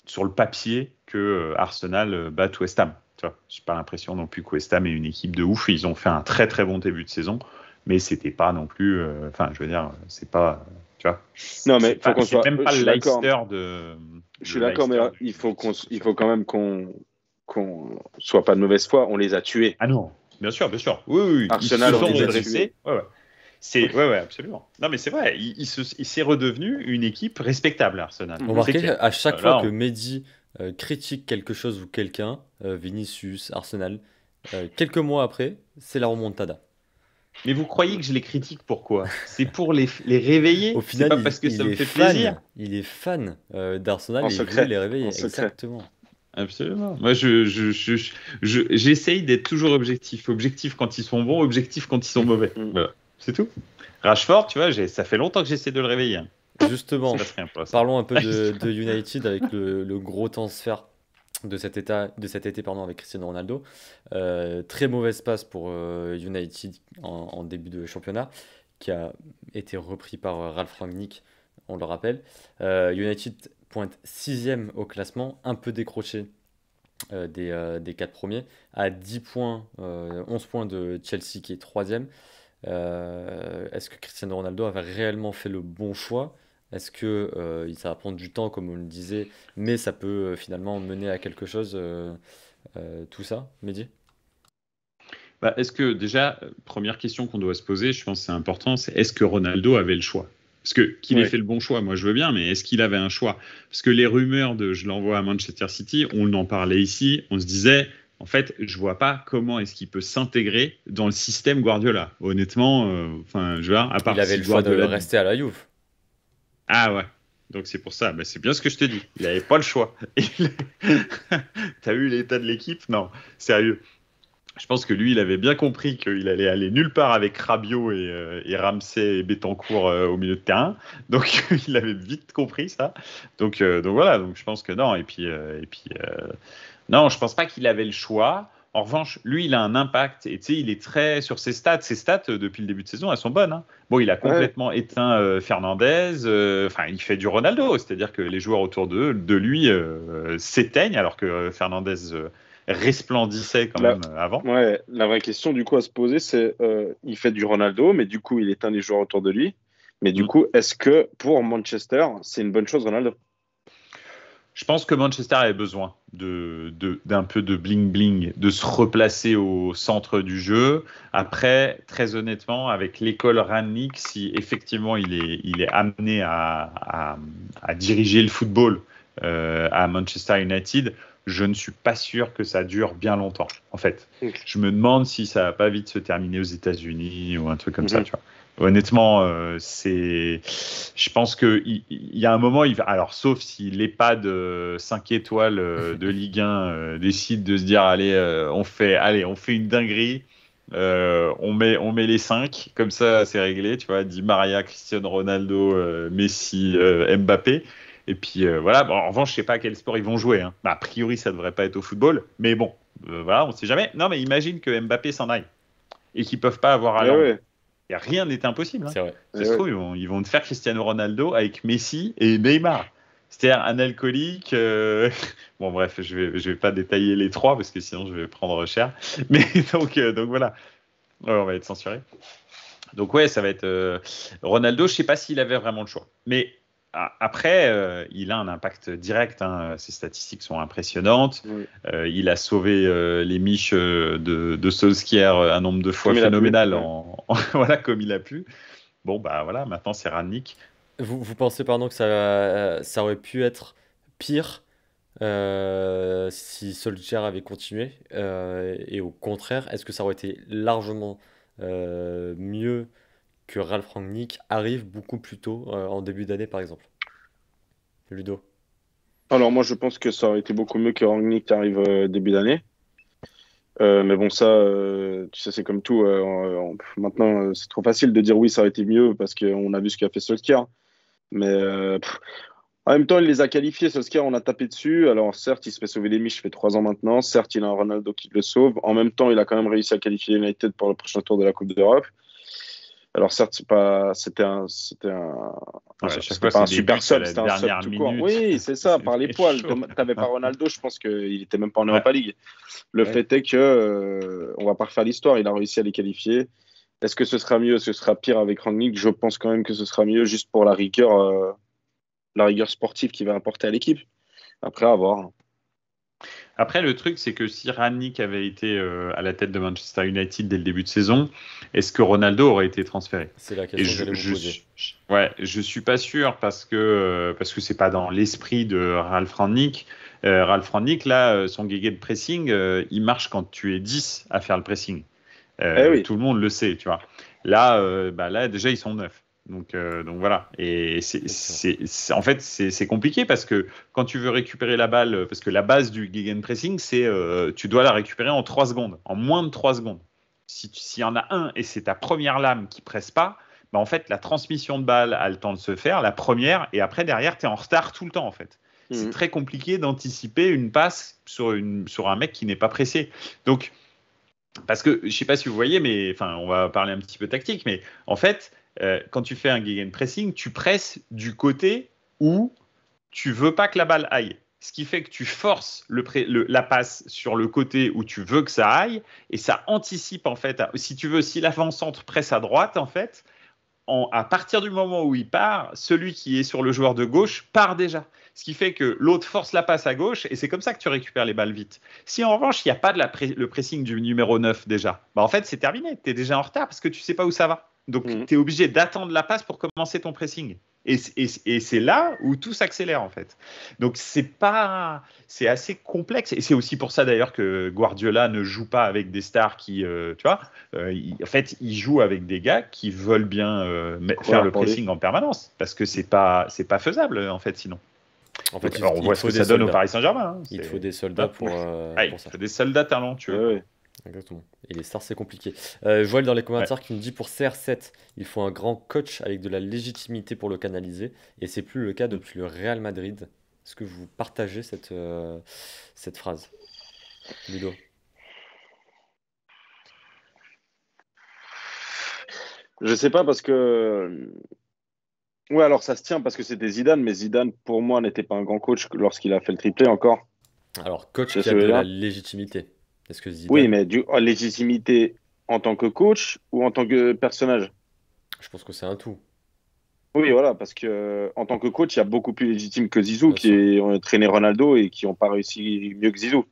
sur le papier que Arsenal batte West Ham. Tu vois, j'ai pas l'impression non plus que West Ham est une équipe de ouf. Ils ont fait un très très bon début de saison, mais c'était pas non plus. Enfin, je veux dire, c'est pas. Tu vois, Non, mais faut qu'on c'est soit. même Je pas le suis d'accord. Leicester Je suis le d'accord, mais Leicester il faut quand même qu'on soit pas de mauvaise foi. On les a tués. Ah non, bien sûr, bien sûr. Oui, oui, oui. Ils se Arsenal, on sont les a redressés. tués. Ouais, ouais. Ouais, absolument. Non, mais c'est vrai. C'est redevenu une équipe respectable, Arsenal. C'est Remarquez clair. qu'à chaque fois Là, que Mehdi critique quelque chose ou quelqu'un, Vinicius, Arsenal, quelques mois après, c'est la remontada. mais vous croyez que je les critique pourquoi? C'est pour les Au réveiller? C'est final, pas parce que ça il me est fait plaisir? fan. Il est fan d'Arsenal En et il veut secret. les En réveiller. secret. Exactement. Absolument. Moi, j'essaye d'être toujours objectif. Objectif quand ils sont bons, objectif quand ils sont mauvais. Mm. Voilà. C'est tout. Rashford, tu vois, ça fait longtemps que j'essaie de le réveiller, hein. Il se Justement, passe rien pour l'instant. parlons un peu de United avec le gros transfert de cet été pardon, avec Cristiano Ronaldo. Très mauvaise passe pour United en début de championnat, qui a été repris par Ralf Rangnick, on le rappelle. United pointe 6e au classement, un peu décroché des 4 premiers, à 10 points, 11 points de Chelsea qui est 3e. Est-ce que Cristiano Ronaldo avait réellement fait le bon choix? Est-ce que ça va prendre du temps, comme on le disait, mais ça peut finalement mener à quelque chose, tout ça, Mehdi? Bah, est-ce que déjà, première question qu'on doit se poser, je pense que c'est important, c'est est-ce que Ronaldo avait le choix? Parce que qu'il ait Oui. fait le bon choix, moi je veux bien, mais est-ce qu'il avait un choix? Parce que les rumeurs de je l'envoie à Manchester City, on en parlait ici, on se disait, en fait, je vois pas comment est-ce qu'il peut s'intégrer dans le système Guardiola. Honnêtement, enfin, je veux dire, à Il part avait si le choix de Guardiola. rester à la Juve. Ah ouais. Donc c'est pour ça, bah, c'est bien ce que je te dis. Il n'avait pas le choix. T'as vu l'état de l'équipe? Non, sérieux. Je pense que lui, il avait bien compris qu'il allait aller nulle part avec Rabiot et Ramsey et Betancourt au milieu de terrain. Donc, il avait vite compris ça. Donc voilà. Donc je pense que non. Non, je pense pas qu'il avait le choix. En revanche, lui, il a un impact. Et tu sais, il est très sur ses stats. Ses stats depuis le début de saison, elles sont bonnes, hein. Bon, il a Ouais. complètement éteint Fernandez. Enfin, il fait du Ronaldo, c'est-à-dire que les joueurs autour de lui s'éteignent, alors que Fernandez resplendissait quand La, même avant. ouais, la vraie question du coup à se poser, c'est il fait du Ronaldo, mais du coup il éteint les joueurs autour de lui. Mais du Mm. coup, est-ce que pour Manchester, c'est une bonne chose Ronaldo? Je pense que Manchester avait besoin d'un peu de bling-bling, de se replacer au centre du jeu. Après, très honnêtement, avec l'école Rangnick, si effectivement il est amené à diriger le football à Manchester United, je ne suis pas sûr que ça dure bien longtemps, en fait. Ok. Je me demande si ça va pas vite se terminer aux États-Unis ou un truc comme ça, Mhm. tu vois. Honnêtement, je pense qu'il y a un moment, alors sauf si l'EHPAD 5 étoiles de Ligue 1 décide de se dire, allez, on fait une dinguerie, on met les 5, comme ça c'est réglé, tu vois, Di Maria, Cristiano Ronaldo, Messi, Mbappé. Et puis voilà, bon, en revanche, je sais pas à quel sport ils vont jouer, hein. Bah, a priori, ça devrait pas être au football, mais bon, voilà, on sait jamais. Non, mais imagine que Mbappé s'en aille et qu'ils peuvent pas avoir Eh Haaland. ouais, Et rien n'est impossible, hein. C'est vrai. Ça eh se ouais. trouve, ils vont te faire Cristiano Ronaldo avec Messi et Neymar. C'est-à-dire un alcoolique. Bon, bref, je vais pas détailler les trois parce que sinon je vais prendre cher. Mais donc voilà. Ouais, on va être censuré. Donc ouais, ça va être Ronaldo. Je sais pas s'il avait vraiment le choix. Mais après, il a un impact direct, hein. Ses statistiques sont impressionnantes. Ouais. Il a sauvé les miches de Solskjaer un nombre de fois Comme il a pu. phénoménal, Ouais. voilà, comme il a pu. Bon, bah voilà, maintenant c'est Rangnick. Vous pensez, pardon, que ça aurait pu être pire si Solskjaer avait continué et au contraire, est-ce que ça aurait été largement mieux que Ralf Rangnick arrive beaucoup plus tôt en début d'année, par exemple? Ludo. Alors moi je pense que ça aurait été beaucoup mieux que Rangnick arrive début d'année. Mais bon, ça, tu sais, c'est comme tout. Maintenant, c'est trop facile de dire oui, ça aurait été mieux parce qu'on a vu ce qu'a fait Solskjaer. Mais en même temps, il les a qualifiés. Solskjaer, on a tapé dessus. Alors, certes, il se fait sauver les miches, ça fait 3 ans maintenant. Certes, il a un Ronaldo qui le sauve. En même temps, il a quand même réussi à qualifier United pour le prochain tour de la Coupe d'Europe. Alors, certes, Ouais, à chaque c'était fois, pas un c'est des super buts à sub, la c'était un sub dernière tout court. minute. Oui, c'est ça, par les poils. chaud. T'avais pas Ronaldo, je pense qu'il était même pas en Ouais. Europa League. Le Ouais. fait est que on va pas refaire l'histoire. Il a réussi à les qualifier. Est-ce que ce sera mieux, est-ce que ce sera pire avec Rangnick? Je pense quand même que ce sera mieux, juste pour la rigueur sportive qu'il va apporter à l'équipe. Après, à voir. Après, le truc, c'est que si Rangnick avait été à la tête de Manchester United dès le début de saison, est-ce que Ronaldo aurait été transféré? C'est la Et question que j'allais vous poser. je suis pas sûr parce que c'est pas dans l'esprit de Ralph Rangnick. Ralph Rangnick, là, son gegenpressing, il marche quand tu es 10 à faire le pressing. Eh oui. Tout le monde le sait, tu vois. Là, là déjà, ils sont 9. Donc voilà. Et en fait, c'est compliqué parce que quand tu veux récupérer la balle, parce que la base du gegenpressing, c'est tu dois la récupérer en 3 secondes, en moins de 3 secondes. S'il y en a un et c'est ta première lame qui presse pas, bah en fait, la transmission de balle a le temps de se faire, la première, et après, derrière, tu es en retard tout le temps, en fait. C'est très compliqué d'anticiper une passe sur un mec qui n'est pas pressé. Donc, parce que je ne sais pas si vous voyez, mais enfin, on va parler un petit peu tactique, mais en fait, quand tu fais un gegenpressing, tu presses du côté où tu veux pas que la balle aille. Ce qui fait que tu forces la passe sur le côté où tu veux que ça aille, et ça anticipe en fait. Si tu veux, si l'avant-centre presse à droite, en fait, à partir du moment où il part, celui qui est sur le joueur de gauche part déjà. Ce qui fait que l'autre force la passe à gauche et c'est comme ça que tu récupères les balles vite. Si en revanche, il n'y a pas le pressing du numéro 9 déjà, bah en fait, c'est terminé. Tu es déjà en retard parce que tu ne sais pas où ça va. Donc, tu es obligé d'attendre la passe pour commencer ton pressing. Et c'est là où tout s'accélère en fait. Donc c'est assez complexe et c'est aussi pour ça d'ailleurs que Guardiola ne joue pas avec des stars qui, tu vois, en fait, il joue avec des gars qui veulent bien faire le pressing en permanence parce que c'est pas faisable en fait sinon. En fait, on voit ce que ça donne au Paris Saint-Germain. Hein. Il te faut des soldats pour ça. Il faut des soldats talentueux. Ouais. Exactement. Et les stars, c'est compliqué. Joël, dans les commentaires, qui nous dit pour CR7, il faut un grand coach avec de la légitimité pour le canaliser. Et c'est plus le cas depuis le Real Madrid. Est-ce que vous partagez cette phrase, Ludo? Je sais pas parce que. Ouais, alors ça se tient parce que c'était Zidane, mais Zidane, pour moi, n'était pas un grand coach lorsqu'il a fait le triplé encore. Alors, coach qui a de la légitimité. Est-ce que Zidane... Oui, mais légitimité en tant que coach ou en tant que personnage? Je pense que c'est un tout. Oui, voilà, parce que en tant que coach, il y a beaucoup plus légitime que Zizou qui ont traîné Ronaldo et qui n'ont pas réussi mieux que Zizou.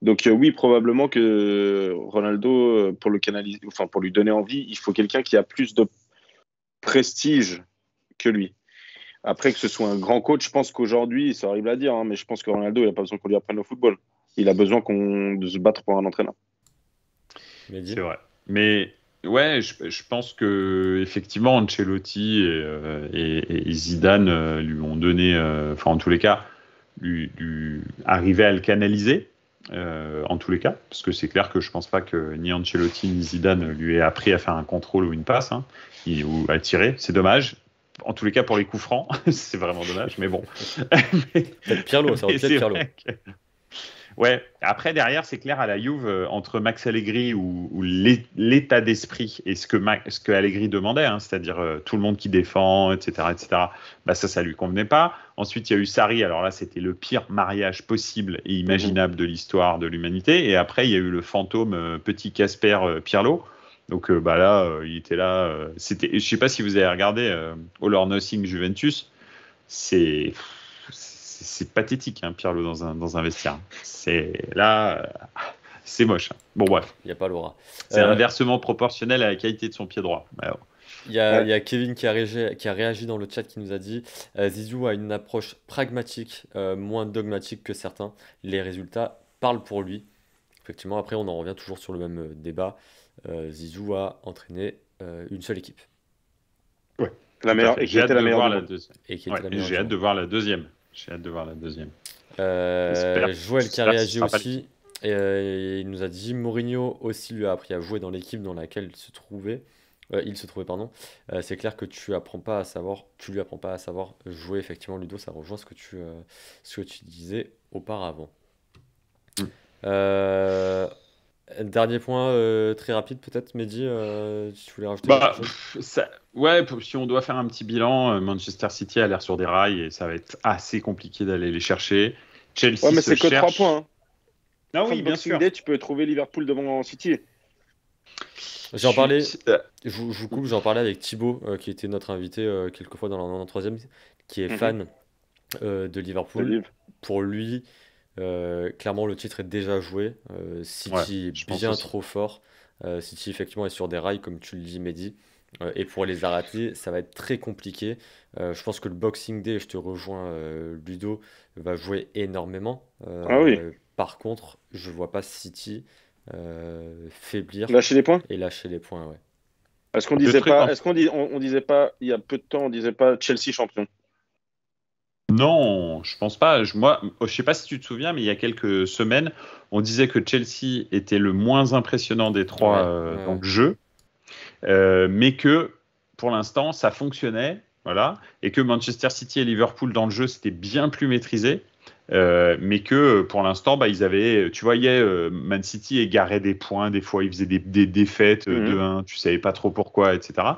Donc oui, probablement que Ronaldo, pour le canaliser, enfin pour lui donner envie, il faut quelqu'un qui a plus de prestige que lui. Après, que ce soit un grand coach, je pense qu'aujourd'hui, c'est horrible à dire, hein, mais je pense que Ronaldo, il n'a pas besoin qu'on lui apprenne le football. Il a besoin de se battre pour un entraîneur. C'est vrai. Mais ouais, je pense que effectivement, Ancelotti et Zidane lui ont donné, enfin en tous les cas, lui arrivaient à le canaliser. En tous les cas, parce que c'est clair que je pense pas que ni Ancelotti ni Zidane lui aient appris à faire un contrôle ou une passe, hein, ou à tirer. C'est dommage. En tous les cas, pour les coups francs, c'est vraiment dommage, mais bon. Peut-être Pirlo, ça aurait pu être Pirlo. Ouais, après derrière, c'est clair à la Juve, entre Max Allegri ou l'état d'esprit et ce que Allegri demandait, hein, c'est-à-dire tout le monde qui défend, etc., bah ça lui convenait pas. Ensuite, il y a eu Sarri, alors là, c'était le pire mariage possible et imaginable de l'histoire de l'humanité. Et après, il y a eu le fantôme petit Casper Pirlo. Donc bah là, il était là. Je sais pas si vous avez regardé All or Nothing Juventus, c'est pathétique, hein, Pirlo dans un vestiaire. C'est moche. Hein. Bon, bref. Il n'y a pas l'aura. C'est inversement proportionnel à la qualité de son pied droit. Alors. Il y a Kevin qui a réagi dans le chat qui nous a dit Zizou a une approche pragmatique, moins dogmatique que certains. Les résultats parlent pour lui. Effectivement, après, on en revient toujours sur le même débat. Zizou a entraîné une seule équipe. Ouais. La meilleure. Et j'ai hâte de voir la deuxième. J'ai hâte de voir la deuxième. Joël qui a réagi aussi. Et il nous a dit Mourinho aussi lui a appris à jouer dans l'équipe dans laquelle il se trouvait, pardon. C'est clair que tu lui apprends pas à savoir jouer, effectivement, Ludo, ça rejoint ce que tu disais auparavant. Mm. Euh, Dernier point très rapide, peut-être, Mehdi, si tu voulais rajouter quelque chose. Ouais, si on doit faire un petit bilan, Manchester City a l'air sur des rails et ça va être assez compliqué d'aller les chercher. Chelsea Ouais, mais se c'est que 3 cherche. points. Hein. Ah Fin oui, de bien Boxing sûr. Day, tu peux trouver Liverpool devant City. J'en parlais, je vous coupe, j'en parlais avec Thibaut, qui était notre invité quelquefois dans la 93e, qui est fan de Liverpool. Liv. Pour lui, clairement, le titre est déjà joué. City je est pense bien aussi. trop fort. City, effectivement, est sur des rails, comme tu le dis, Mehdi. Et pour les arrêter, ça va être très compliqué. Je pense que le Boxing Day, je te rejoins, Ludo, va jouer énormément. Ah oui. Par contre, je vois pas City faiblir Lâcher les points. et lâcher les points. Ouais. Est-ce qu'on Le disait truc, pas, est-ce qu'on dit, on disait pas, il y a peu de temps, on disait pas Chelsea champion. Non, je pense pas. Moi, je sais pas si tu te souviens, mais il y a quelques semaines, on disait que Chelsea était le moins impressionnant des trois dans le jeu, mais que pour l'instant, ça fonctionnait, voilà, et que Manchester City et Liverpool dans le jeu, c'était bien plus maîtrisé, mais que pour l'instant, bah, tu voyais Man City égarait des points, des fois ils faisaient des défaites 2-1, tu savais pas trop pourquoi, etc.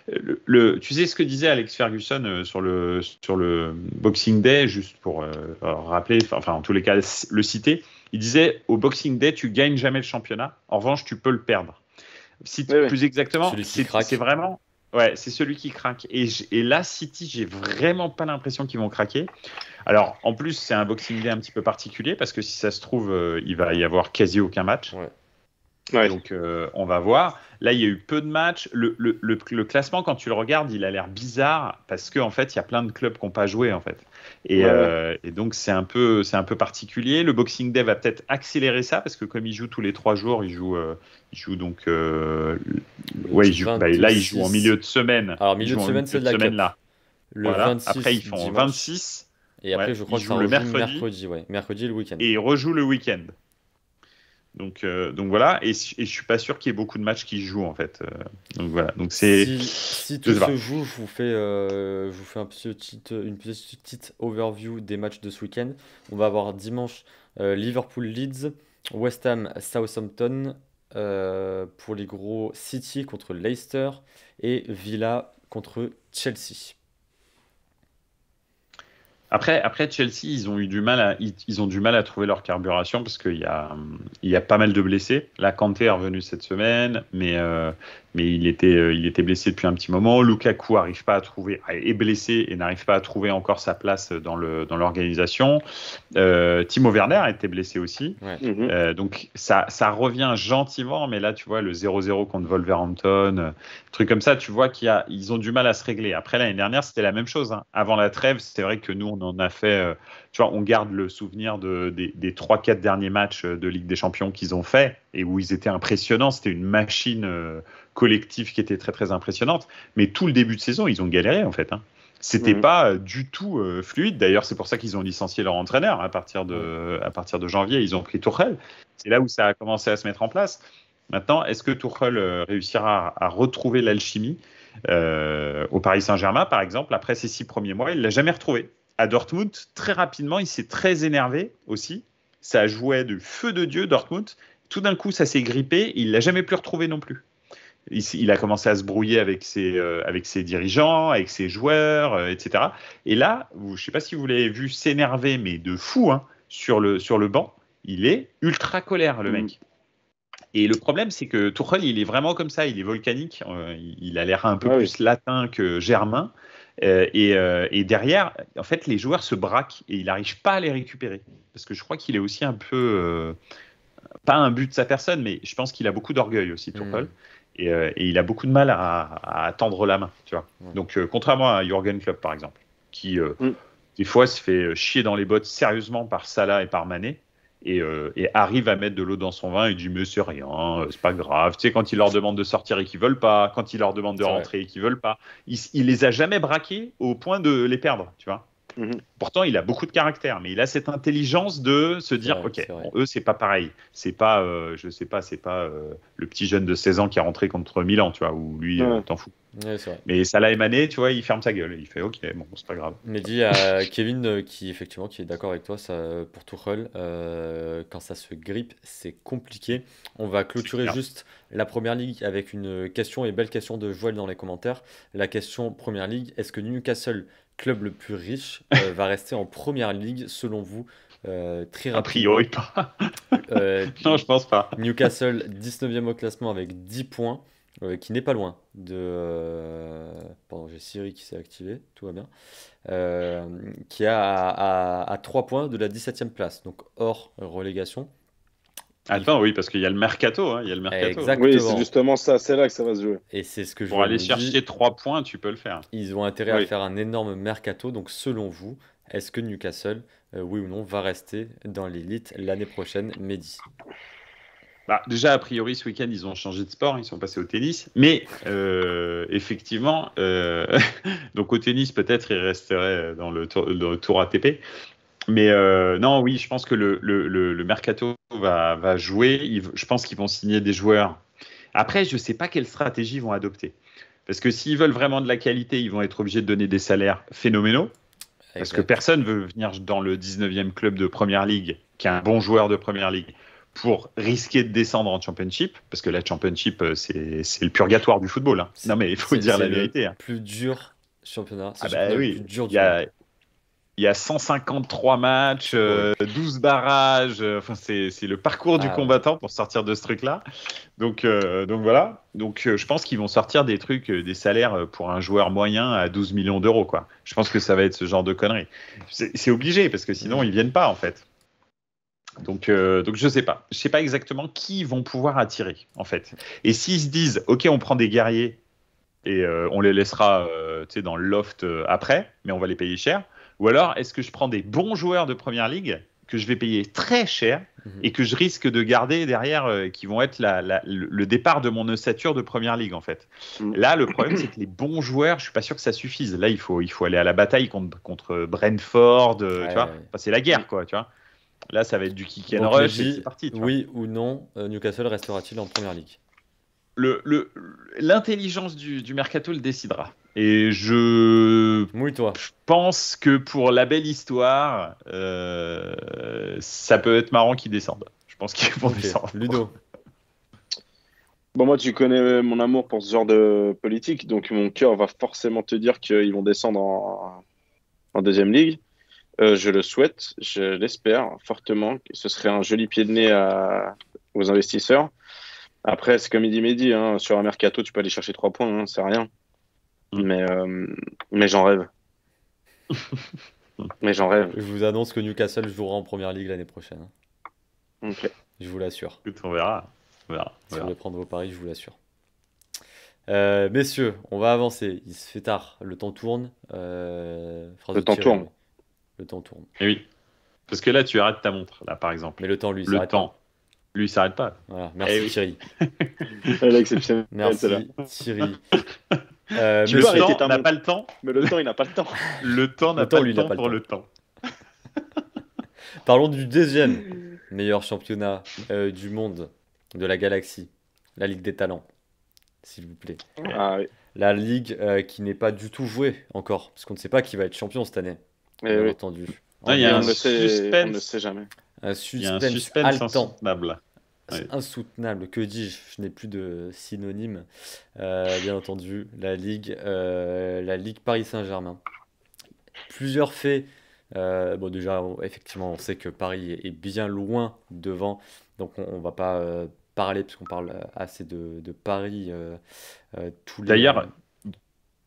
Tu sais ce que disait Alex Ferguson sur le Boxing Day, juste pour rappeler, enfin en tous les cas le citer, il disait au Boxing Day tu gagnes jamais le championnat, en revanche tu peux le perdre. Plus exactement, Celui qui craque. c'est vraiment, ouais, c'est celui qui craque. Et là City, j'ai vraiment pas l'impression qu'ils vont craquer. Alors en plus c'est un Boxing Day un petit peu particulier parce que si ça se trouve il va y avoir quasi aucun match. Ouais. Ouais. Donc, on va voir. Là, il y a eu peu de matchs. Le classement, quand tu le regardes, il a l'air bizarre parce qu'en fait, il y a plein de clubs qui n'ont pas joué, en fait. Et donc, c'est un peu particulier. Le Boxing Day va peut-être accélérer ça parce que comme il joue tous les 3 jours, il joue donc. Il joue en milieu de semaine. Alors, milieu de semaine, c'est de la Cup. Là. Le voilà. 26 Après, ils font dimanche. 26. Et après, je crois que ça le rejoue mercredi, et le week-end. Et ils rejouent le week-end. Donc voilà, et je suis pas sûr qu'il y ait beaucoup de matchs qui se jouent en fait. Donc voilà, donc c'est. Si tout se joue, je vous fais une petite overview des matchs de ce week-end. On va avoir dimanche Liverpool Leeds, West Ham Southampton, pour les gros, City contre Leicester et Villa contre Chelsea. Après Chelsea, ils ont du mal à trouver leur carburation parce qu'il y a pas mal de blessés. Là, Kanté est revenu cette semaine, mais il était blessé depuis un petit moment. Lukaku est blessé et n'arrive pas à trouver encore sa place dans l'organisation. Timo Werner était blessé aussi. Ouais. Donc ça revient gentiment, mais là tu vois le 0-0 contre Wolverhampton, truc comme ça, tu vois qu'ils ont du mal à se régler. Après l'année dernière, c'était la même chose. Hein. Avant la trêve, c'est vrai que nous on en a fait, tu vois, on garde le souvenir des 3-4 derniers matchs de Ligue des Champions qu'ils ont fait et où ils étaient impressionnants. C'était une machine collective qui était très très impressionnante. Mais tout le début de saison, ils ont galéré en fait. Hein. C'était pas du tout fluide. D'ailleurs, c'est pour ça qu'ils ont licencié leur entraîneur à partir de janvier. Ils ont pris Tuchel. C'est là où ça a commencé à se mettre en place. Maintenant, est-ce que Tuchel réussira à retrouver l'alchimie au Paris Saint-Germain, par exemple, après ses 6 premiers mois? Il ne l'a jamais retrouvé. À Dortmund, très rapidement, il s'est très énervé aussi. Ça jouait de feu de Dieu, Dortmund. Tout d'un coup, ça s'est grippé. Il ne l'a jamais plus retrouvé non plus. Il a commencé à se brouiller avec ses dirigeants, avec ses joueurs, etc. Et là, je ne sais pas si vous l'avez vu s'énerver, mais de fou, hein, sur le banc. Il est ultra colère, le mec. Et le problème, c'est que Tuchel, il est vraiment comme ça. Il est volcanique. Il a l'air un peu plus latin que germain. Et derrière, en fait, les joueurs se braquent et il n'arrive pas à les récupérer. Parce que je crois qu'il est aussi un peu... pas un but de sa personne, mais je pense qu'il a beaucoup d'orgueil aussi, Tuchel. Et il a beaucoup de mal à tendre la main, tu vois. Donc, contrairement à Jürgen Klopp, par exemple, qui, des fois, se fait chier dans les bottes sérieusement par Salah et par Mané, et arrive à mettre de l'eau dans son vin et dit « mais c'est rien, c'est pas grave ». Tu sais, quand il leur demande de sortir et qu'ils veulent pas, quand il leur demande de rentrer et qu'ils veulent pas, il les a jamais braqués au point de les perdre, tu vois. Mhm. Pourtant, il a beaucoup de caractère, mais il a cette intelligence de se dire, vrai, ok, c'est vrai. bon, eux, c'est pas pareil. C'est pas, je sais pas, c'est pas le petit jeune de 16 ans qui est rentré contre Milan, tu vois, où lui, Ouais. t'en fous. Ouais, c'est vrai. Mais ça l'a émané, tu vois, il ferme sa gueule. Il fait, ok, bon, c'est pas grave. Mehdi, à Kevin qui effectivement qui est d'accord avec toi ça, pour Tuchel, quand ça se grippe, c'est compliqué. On va C'est clôturer clair. juste la Première Ligue avec une question et belle question de Joël dans les commentaires. La question Première Ligue, est-ce que Newcastle, club le plus riche, va rester en Première Ligue selon vous? Très A priori, rapidement. pas. Euh, Non, je pense pas. Newcastle 19e au classement avec 10 points, qui n'est pas loin de... Pardon, j'ai Siri qui s'est activé, tout va bien. Qui est à 3 points de la 17e place, donc hors relégation. Attends, oui, parce qu'il y a le mercato, hein, il y a le mercato. Exact. Oui, c'est Exactement. justement ça, c'est là que ça va se jouer. Et c'est ce que Pour Joël aller nous dit. chercher 3 points, tu peux le faire. Ils ont intérêt à Oui. faire un énorme mercato. Donc, selon vous, est-ce que Newcastle, oui ou non, va rester dans l'élite l'année prochaine, Mehdi? Bah, déjà, a priori, ce week-end, ils ont changé de sport, ils sont passés au tennis. Mais effectivement, donc au tennis, peut-être, ils resteraient dans le tour ATP. Mais non, oui, je pense que le mercato va jouer. Je pense qu'ils vont signer des joueurs. Après, je ne sais pas quelle stratégie ils vont adopter. Parce que s'ils veulent vraiment de la qualité, ils vont être obligés de donner des salaires phénoménaux. Parce que Exact. personne veut venir dans le 19e club de Première Ligue, qui est un bon joueur de Première Ligue, pour risquer de descendre en Championship. Parce que la Championship, c'est le purgatoire du football, hein. Non, mais il faut dire la C'est le vérité, hein. plus dur championnat. C'est Ah le bah championnat le oui, plus dur il du y monde. a, il y a 153 matchs, C'est horrible. 12 barrages. Enfin, c'est le parcours du Ah ouais. combattant pour sortir de ce truc-là. Donc voilà. Donc je pense qu'ils vont sortir des trucs, des salaires pour un joueur moyen à 12 millions d'euros, quoi. Je pense que ça va être ce genre de conneries. C'est obligé parce que sinon ils viennent pas en fait. Donc je sais pas. Je sais pas exactement qui ils vont pouvoir attirer en fait. Et s'ils se disent, ok, on prend des guerriers et on les laissera tu sais, dans le loft après, mais on va les payer cher. Ou alors, est-ce que je prends des bons joueurs de Première Ligue que je vais payer très cher Mhm. et que je risque de garder derrière, qui vont être le départ de mon ossature de Première Ligue, en fait. Mm. Là, le problème, c'est que les bons joueurs, je suis pas sûr que ça suffise. Là, il faut aller à la bataille contre Brentford, tu Ouais, vois. ouais. Enfin, c'est la guerre, quoi, tu vois. Là, ça va être du kick and Donc, rush et Mehdi, c'est parti, tu vois. oui ou non, Newcastle restera-t-il en Première Ligue? L'intelligence du mercato le décidera. Et je Mouille-toi. pense que pour la belle histoire, ça peut être marrant qu'ils descendent. Je pense qu'ils vont Ok, descendre. Ludo. Bon, moi, tu connais mon amour pour ce genre de politique, donc mon cœur va forcément te dire qu'ils vont descendre en deuxième ligue. Je le souhaite, je l'espère fortement. Ce serait un joli pied de nez aux investisseurs. Après, c'est comme il dit Mehdi, hein, sur un mercato, tu peux aller chercher 3 points, hein, c'est rien. Mm. Mais j'en rêve. Mais j'en rêve. Je vous annonce que Newcastle jouera en Première Ligue l'année prochaine. Ok. Je vous l'assure. Écoute, on verra. On verra. Si vous voulez prendre vos paris, je vous l'assure. Messieurs, on va avancer. Il se fait tard. Le temps tourne. Phrase Le de temps Thierry. tourne. Le temps tourne. Et oui. Parce que là, tu arrêtes ta montre, là, par exemple. Mais le temps, lui, il Le s'arrête temps. pas. Lui, il s'arrête pas. Voilà. Merci Eh oui. Thierry. Elle est exceptionnelle, celle-là. Merci Thierry. Tu Messieurs, peux Le arrêter temps ta n'a montre. pas le temps. Mais le temps, il n'a pas le temps. Le temps n'a Le temps, pas lui, le il a temps pas le pour temps. le temps. parlons du deuxième meilleur championnat du monde, de la galaxie, la Ligue des Talents, s'il vous plaît. Ah oui. La Ligue qui n'est pas du tout jouée encore, parce qu'on ne sait pas qui va être champion cette année, Eh bien oui. entendu. Non, il y a Et un on ne sait suspense. jamais. Un Il y a un suspense suspense haletant. insoutenable. C'est Ouais. insoutenable, que dis-je? Je n'ai plus de synonyme. Bien entendu, la Ligue Paris Saint-Germain. Plusieurs faits. Bon, déjà, effectivement, on sait que Paris est bien loin devant, donc on ne va pas parler, puisqu'on parle assez de Paris tous les. D'ailleurs,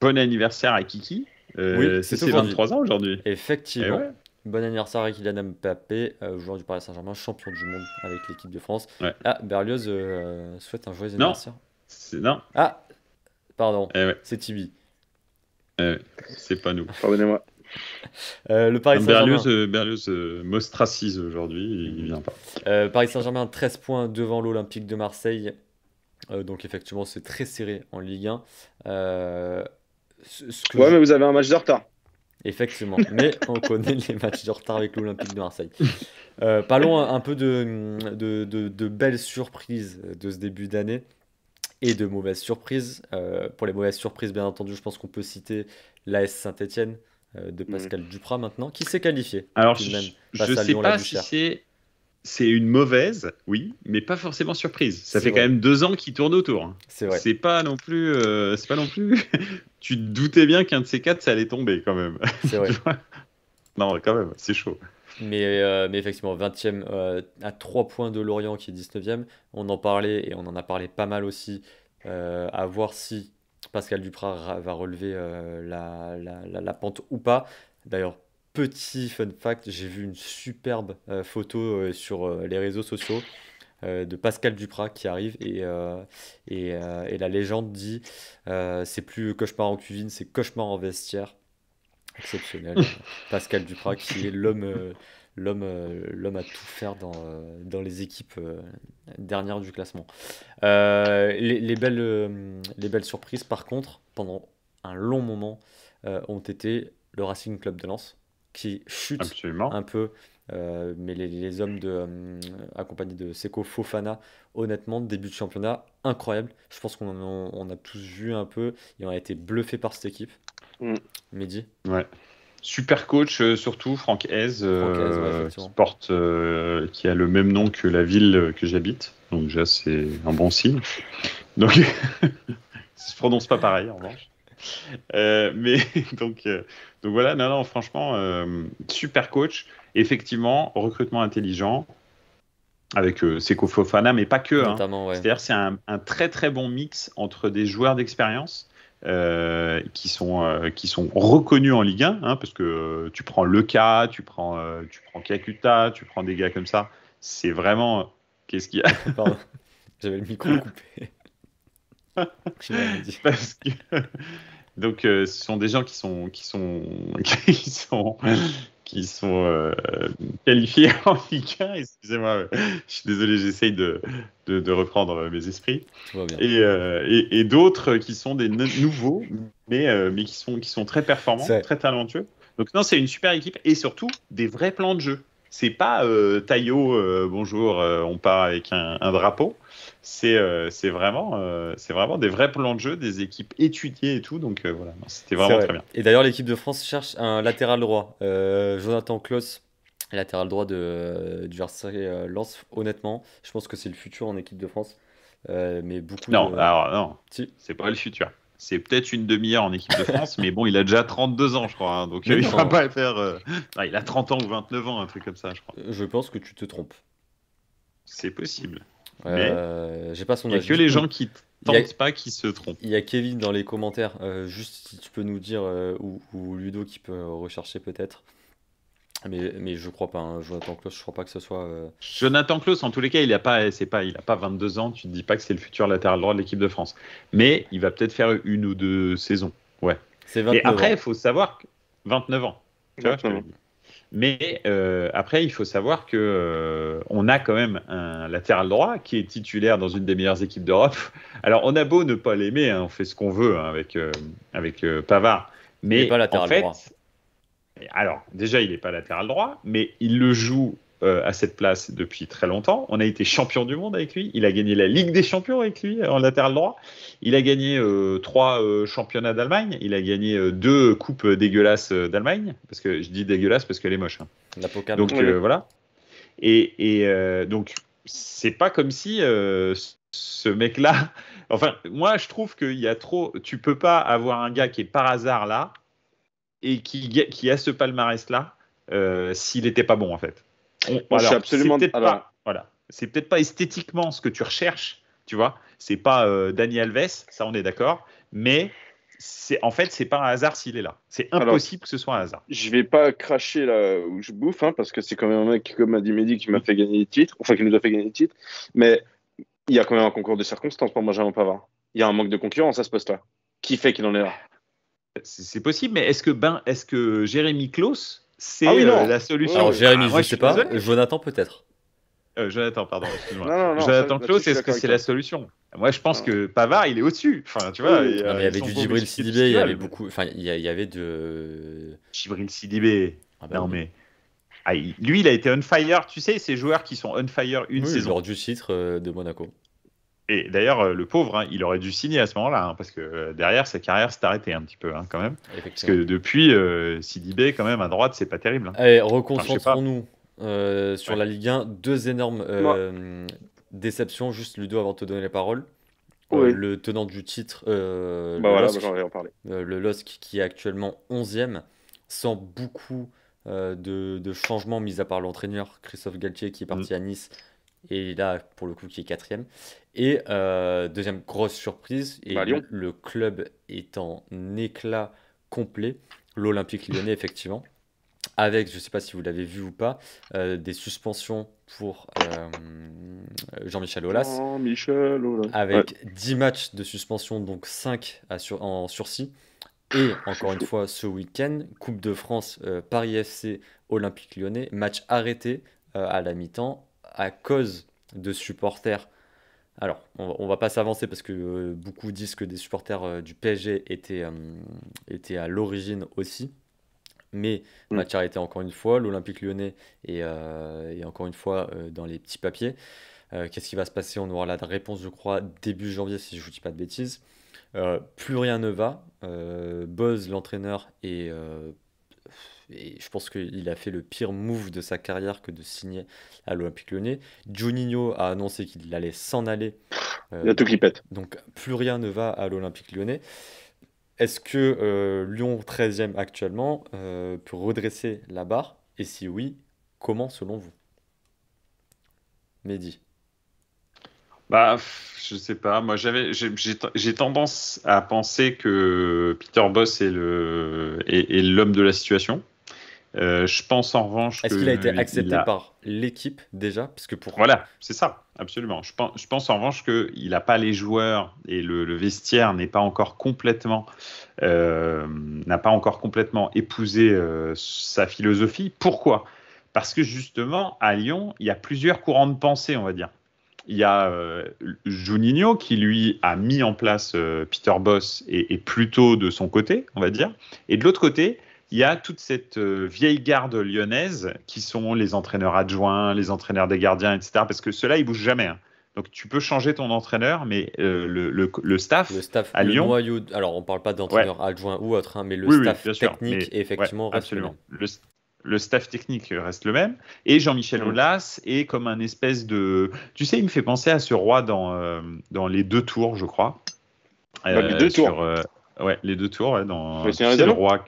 bon anniversaire à Kiki. Oui, C'est c'est ses aujourd'hui. 23 ans aujourd'hui. Eh Effectivement. ouais. Bon anniversaire à Kylian Mbappé, joueur du Paris Saint-Germain, champion du monde avec l'équipe de France. Ouais. Ah, Berlioz souhaite un joyeux Non. anniversaire. Non. Ah, pardon, Eh ouais. c'est Tibi. C'est pas nous. Pardonnez-moi. Le Paris Saint-Germain. Berlioz m'ostracise aujourd'hui, il vient pas. Paris Saint-Germain, 13 points devant l'Olympique de Marseille. Donc effectivement, c'est très serré en Ligue 1. Ce que Ouais, je- mais vous avez un match de retard. Effectivement, mais on connaît les matchs de retard avec l'Olympique de Marseille. Parlons un peu de belles surprises de ce début d'année et de mauvaises surprises. Pour les mauvaises surprises, bien entendu, je pense qu'on peut citer l'AS Saint-Étienne de Pascal Duprat maintenant, qui s'est qualifié. Alors, tout de même, je face ne à sais Lyon pas la si Duchère. c'est une mauvaise, oui, mais pas forcément surprise. Ça C'est fait quand vrai, même 2 ans qu'il tourne autour, hein. c'est vrai, C'est pas non plus. Tu te doutais bien qu'un de ces quatre, ça allait tomber quand même. c'est Tu vrai. vois. Non, quand même, c'est chaud. Mais effectivement, 20e à 3 points de Lorient qui est 19e. On en parlait et on en a parlé pas mal aussi. À voir si Pascal Duprat va relever la pente ou pas. D'ailleurs, petit fun fact, j'ai vu une superbe photo sur les réseaux sociaux de Pascal Duprat qui arrive et la légende dit c'est plus cauchemar en cuisine, c'est cauchemar en vestiaire. Exceptionnel. Pascal Duprat, qui est l'homme à tout faire dans les équipes dernières du classement. Les belles surprises, par contre, pendant un long moment, ont été le Racing Club de Lens, qui chute Absolument. un peu, mais les hommes accompagnés de Seko Fofana, honnêtement, début de championnat, incroyable. Je pense qu'on a tous vu un peu et on a été bluffé par cette équipe. Mm. Mehdi, Ouais. Super coach, surtout Franck Hez, Francaise, ouais, qui effectivement. qui a le même nom que la ville que j'habite. Donc déjà, c'est un bon signe. Donc, ça se prononce pas pareil en revanche. Mais donc, euh, donc voilà, non, non, franchement, super coach. Effectivement, recrutement intelligent avec Seko Fofana, mais pas que, hein. Notamment, ouais. C'est-à-dire, c'est un très très bon mix entre des joueurs d'expérience qui sont reconnus en Ligue 1, hein, parce que tu prends Lecas, tu prends Kakuta, tu prends des gars comme ça. C'est vraiment. Qu'est-ce qu'il y a? Pardon, j'avais le micro coupé. Je l'avais dit. Parce que donc, ce sont des gens qui sont, qui sont qualifiés en Ligue 1. Excusez-moi, je suis désolé, j'essaye de reprendre mes esprits. Tout va bien. Et d'autres qui sont des nouveaux, mais qui sont très performants, C'est très talentueux. Donc, non, c'est une super équipe et surtout des vrais plans de jeu. C'est pas Taillot, bonjour, on part avec un drapeau. C'est vraiment des vrais plans de jeu, des équipes étudiées et tout. Donc voilà, non, c'était c'est vraiment vrai. très bien. Et d'ailleurs, l'équipe de France cherche un latéral droit. Jonathan Klaus, latéral droit du RC Lens. Honnêtement, je pense que c'est le futur en équipe de France. Mais beaucoup Non, de. alors non, Si. c'est pas le futur. C'est peut-être une demi-heure en équipe de France, mais bon, il a déjà 32 ans, je crois, hein, donc Mais il va non, pas le faire. Non, il a 30 ans ou 29 ans, un truc comme ça, je crois. je pense que tu te trompes. C'est possible. Mais J'ai pas son il y a âge. que Du les coup, gens qui il y a, tentent pas qui se trompent. il y a Kevin dans les commentaires. Juste si tu peux nous dire, ou Ludo qui peut rechercher peut-être. Mais je crois pas, hein. Jonathan Klaus, je crois pas que ce soit. Jonathan Klaus, en tous les cas, il a pas 22 ans. Tu te dis pas que c'est le futur latéral droit de l'équipe de France. Mais il va peut-être faire une ou deux saisons. Ouais. C'est Et 29 après, ans. il faut savoir que 29 ans. Tu vois, je te le 29 ans. dis. Mais après, il faut savoir que on a quand même un latéral droit qui est titulaire dans une des meilleures équipes d'Europe. Alors, on a beau ne pas l'aimer, hein, on fait ce qu'on veut, hein, avec Pavard. Il n'est Mais pas en latéral fait, droit. alors déjà, il n'est pas latéral droit, mais il le joue à cette place depuis très longtemps. On a été champion du monde avec lui. Il a gagné la Ligue des Champions avec lui en latéral droit. Il a gagné 3 championnats d'Allemagne. Il a gagné 2 coupes dégueulasses d'Allemagne. Parce que je dis dégueulasse parce qu'elle est moche, hein. La Pokal. Donc Oui. voilà. Donc c'est pas comme si ce mec-là. Enfin, moi je trouve qu'il y a trop. Tu peux pas avoir un gars qui est par hasard là et qui a ce palmarès-là s'il n'était pas bon en fait. Moi, je suis Alors, absolument. Alors, c'est peut-être pas esthétiquement ce que tu recherches, tu vois. C'est pas Dani Alves, ça on est d'accord. Mais en fait, c'est pas un hasard s'il est là. C'est impossible que ce soit un hasard. je vais pas cracher là où je bouffe, hein, parce que c'est quand même un mec, comme a dit Mehdi, qui m'a fait gagner des titres, enfin qui nous a fait gagner des titres. Mais il y a quand même un concours de circonstances pour Benjamin Pavard. Il y a un manque de concurrence à ce poste-là. Qui fait qu'il en est là? C'est possible, mais est-ce que Jérémy Klaus, c'est Ah oui, non. la solution? Alors, Jérémy, Moi, je sais pas. désolé. Jonathan, peut-être. Jonathan, pardon, excuse-moi. Non, Jonathan là-dessus, Klaus, je suis est-ce d'accord que avec c'est toi. la solution? Moi, je pense Non. que Pavard, il est au-dessus. Enfin, tu Oui, vois, oui. Non, mais il y avait ils sont du beaux Djibril m'expliquer tout ce Sidibé, il qu'ils y avait veulent. beaucoup. Enfin, il y avait de. Djibril Sidibé. Ah bah Non, oui. mais. Lui, il a été on fire. Tu sais, ces joueurs qui sont on fire une Oui, saison. lors du titre de Monaco. Et d'ailleurs, le pauvre, hein, il aurait dû signer à ce moment-là, hein, parce que derrière, sa carrière s'est arrêtée un petit peu, hein, quand même. Parce Effectivement. que depuis, Sidibé, quand même, à droite, c'est pas terrible. Hein. Allez, Enfin, je sais pas. reconcentrons-nous sur Ouais. la Ligue 1. Deux énormes Moi, déceptions. Juste Ludo, avant de te donner la parole. oui. Le tenant du titre, Bah le voilà, LOSC, j'en vais en parler. le LOSC qui est actuellement 11e, sans beaucoup de changements, mis à part l'entraîneur Christophe Galtier qui est Mm. parti à Nice, et là, pour le coup, qui est 4e. Et deuxième grosse surprise, et Bah, Lyon. le club est en éclat complet, l'Olympique Lyonnais, effectivement, avec, je ne sais pas si vous l'avez vu ou pas, des suspensions pour Jean-Michel Aulas, Jean-Michel Aulas. Ouais. avec 10 matchs de suspension, donc 5 en sursis. Et encore une Chaud. fois, ce week-end, Coupe de France, Paris FC, Olympique Lyonnais, match arrêté à la mi-temps à cause de supporters. Alors, on va pas s'avancer parce que beaucoup disent que des supporters du PSG étaient à l'origine aussi. Mais Mm. match arrêté encore une fois, l'Olympique Lyonnais est encore une fois dans les petits papiers. Qu'est-ce qui va se passer? On aura la réponse, je crois, début janvier, si je ne vous dis pas de bêtises. Plus rien ne va. Boz, l'entraîneur, et je pense qu'il a fait le pire move de sa carrière que de signer à l'Olympique Lyonnais. Juninho a annoncé qu'il allait s'en aller. Il y a tout qui pète. Donc plus rien ne va à l'Olympique Lyonnais. Est-ce que Lyon, 13e actuellement, peut redresser la barre? Et si oui, comment selon vous? Mehdi. Bah, je sais pas. Moi, j'ai tendance à penser que Peter Bosz est l'homme de la situation. Je pense en revanche Est-ce qu'il a été que accepté par l'équipe déjà? Parce que pour... Voilà, c'est ça, absolument. Je pense en revanche qu'il n'a pas les joueurs et le vestiaire n'a pas encore complètement épousé sa philosophie. Pourquoi? Parce que justement, à Lyon, il y a plusieurs courants de pensée, on va dire. Il y a Juninho qui, lui, a mis en place Peter Bosz et plutôt de son côté, on va dire. Et de l'autre côté, il y a toute cette vieille garde lyonnaise qui sont les entraîneurs adjoints, les entraîneurs des gardiens, etc. Parce que ceux-là, ils ne bougent jamais. Hein. Donc, tu peux changer ton entraîneur, mais le staff Le staff, à le Lyon, noyau, alors on parle pas ouais, d'entraîneur adjoint ou autre, hein, mais le oui, oui, staff bien sûr. technique, Mais ouais, effectivement, reste le même. absolument. Le staff technique reste le même. Et Jean-Michel Mm. Aulas est comme un espèce de... Tu sais, il me fait penser à ce roi dans les deux tours, je crois. Bah, les deux tours. Ouais, les deux tours, ouais, dans Le tu Seigneur sais, des le Anneaux. roi.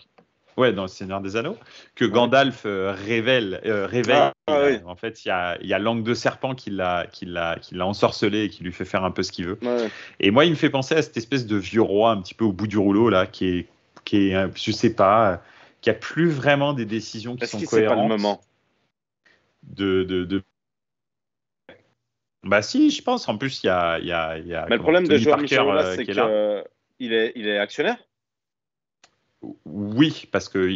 Ouais, dans le Seigneur des Anneaux, que Ouais. Gandalf réveille. Oui. En fait, il y a Langue de Serpent qui l'a ensorcelé et qui lui fait faire un peu ce qu'il veut. Ouais. Et moi, il me fait penser à cette espèce de vieux roi un petit peu au bout du rouleau, là, qui est je sais pas, qui a plus vraiment des décisions qui Est-ce sont que c'est pas le cohérentes. moment? Bah si, je pense. En plus, il y a Mais le problème de Tony Jean-Michel Parker Aulas, c'est qui est là. qu'il est actionnaire. Oui, parce que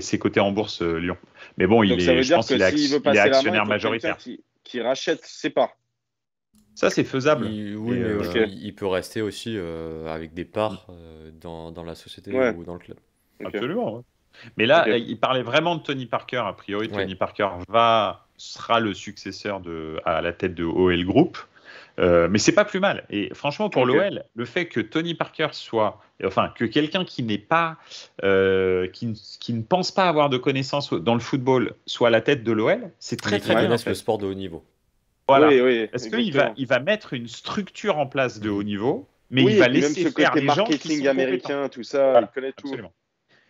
c'est coté en bourse Lyon. Mais bon, Donc ça veut je dire pense que qu'il est, s'il veut il est passer la main, il actionnaire faut quelqu'un majoritaire. qui rachète ses parts. Ça, c'est faisable. Oui, Et, mais Ok. il peut rester aussi avec des parts dans la société Ouais. ou dans le club. Ok. Absolument. Ouais. Mais là, Ok. il parlait vraiment de Tony Parker. A priori, Ouais. Tony Parker sera le successeur à la tête de OL Group. Mais c'est pas plus mal. Et franchement, pour Ok. l'OL, le fait que Tony Parker que quelqu'un qui n'est pas, qui ne pense pas avoir de connaissances dans le football soit à la tête de l'OL, c'est très Mais qui très bien. En connaissent le fait. sport de haut niveau. Voilà. Oui, Parce qu'il exactement. il va mettre une structure en place de Mhm. haut niveau, mais Oui, il et va puis même laisser ce faire côté les gens qui marketing sont compétents. américain, tout ça, Voilà, il connaît tout. absolument.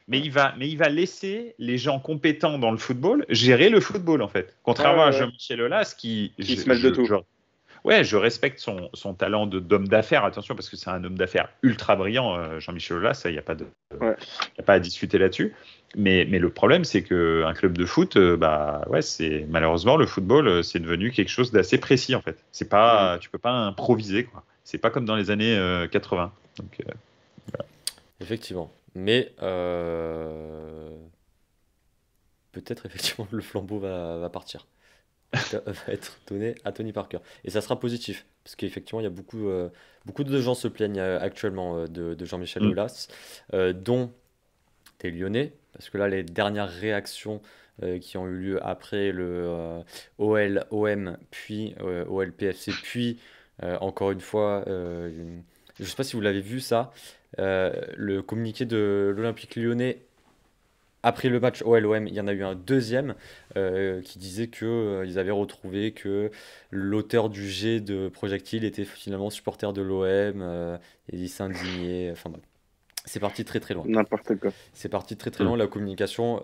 Mais Ouais. il va laisser les gens compétents dans le football gérer le football, en fait. Contrairement à Ouais. Jean-Michel Aulas, Qui se mêle de tout. je respecte son talent d'homme d'affaires, attention, parce que c'est un homme d'affaires ultra brillant, Jean-Michel Aulas, il n'y a pas Ouais. y a pas à discuter là-dessus. Mais le problème, c'est qu'un club de foot, malheureusement, le football, c'est devenu quelque chose d'assez précis, en fait. C'est pas, tu peux pas improviser, quoi. C'est pas comme dans les années 80. Donc, Effectivement. Mais peut-être effectivement le flambeau va partir. va être donné à Tony Parker. Et ça sera positif, parce qu'effectivement, il y a beaucoup de gens se plaignent actuellement de Jean-Michel Mm. Aulas, dont des Lyonnais, parce que là, les dernières réactions qui ont eu lieu après le OL-OM, puis OL-PFC, puis encore une fois, je ne sais pas si vous l'avez vu ça, le communiqué de l'Olympique Lyonnais après le match OL-OM, il y en a eu un deuxième qui disait que ils avaient retrouvé que l'auteur du jet de projectile était finalement supporter de l'OM et il s'indignait. Enfin bref, c'est parti très très loin. N'importe quoi. C'est parti très très Mm. loin. La communication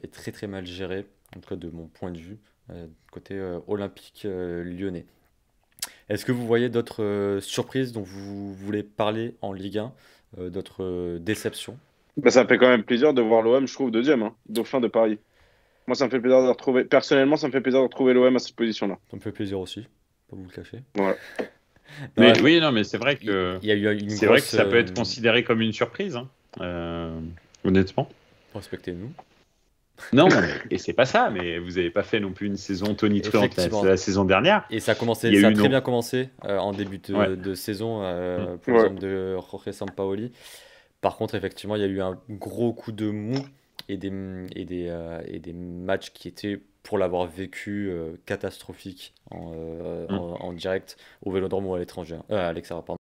est très très mal gérée, en tout cas de mon point de vue, côté olympique lyonnais. Est-ce que vous voyez d'autres surprises dont vous voulez parler en Ligue 1, d'autres déceptions? Bah, ça me fait quand même plaisir de voir l'OM, je trouve, deuxième, hein, dauphin de Paris. Moi, ça me fait plaisir de retrouver. Personnellement, ça me fait plaisir de retrouver l'OM à cette position-là. Ça me fait plaisir aussi, pas vous le cacher. Voilà. Non, Mais oui, non, mais c'est vrai il que il y a eu une c'est vrai que grosse. ça peut être considéré comme une surprise, hein, honnêtement. Respectez-nous. Non, et c'est pas ça, mais vous n'avez pas fait non plus une saison tonitruante Effectivement. la saison dernière. Et ça a Il commencé, y a ça a eu très non. bien commencé en début Ouais. de saison Mm. pour Ouais. les hommes de Jorge Sampaoli. Par contre, effectivement, il y a eu un gros coup de mou et des matchs qui étaient, pour l'avoir vécu, catastrophiques Mm. en direct au Vélodrome ou à l'étranger, à l'extérieur, pardon.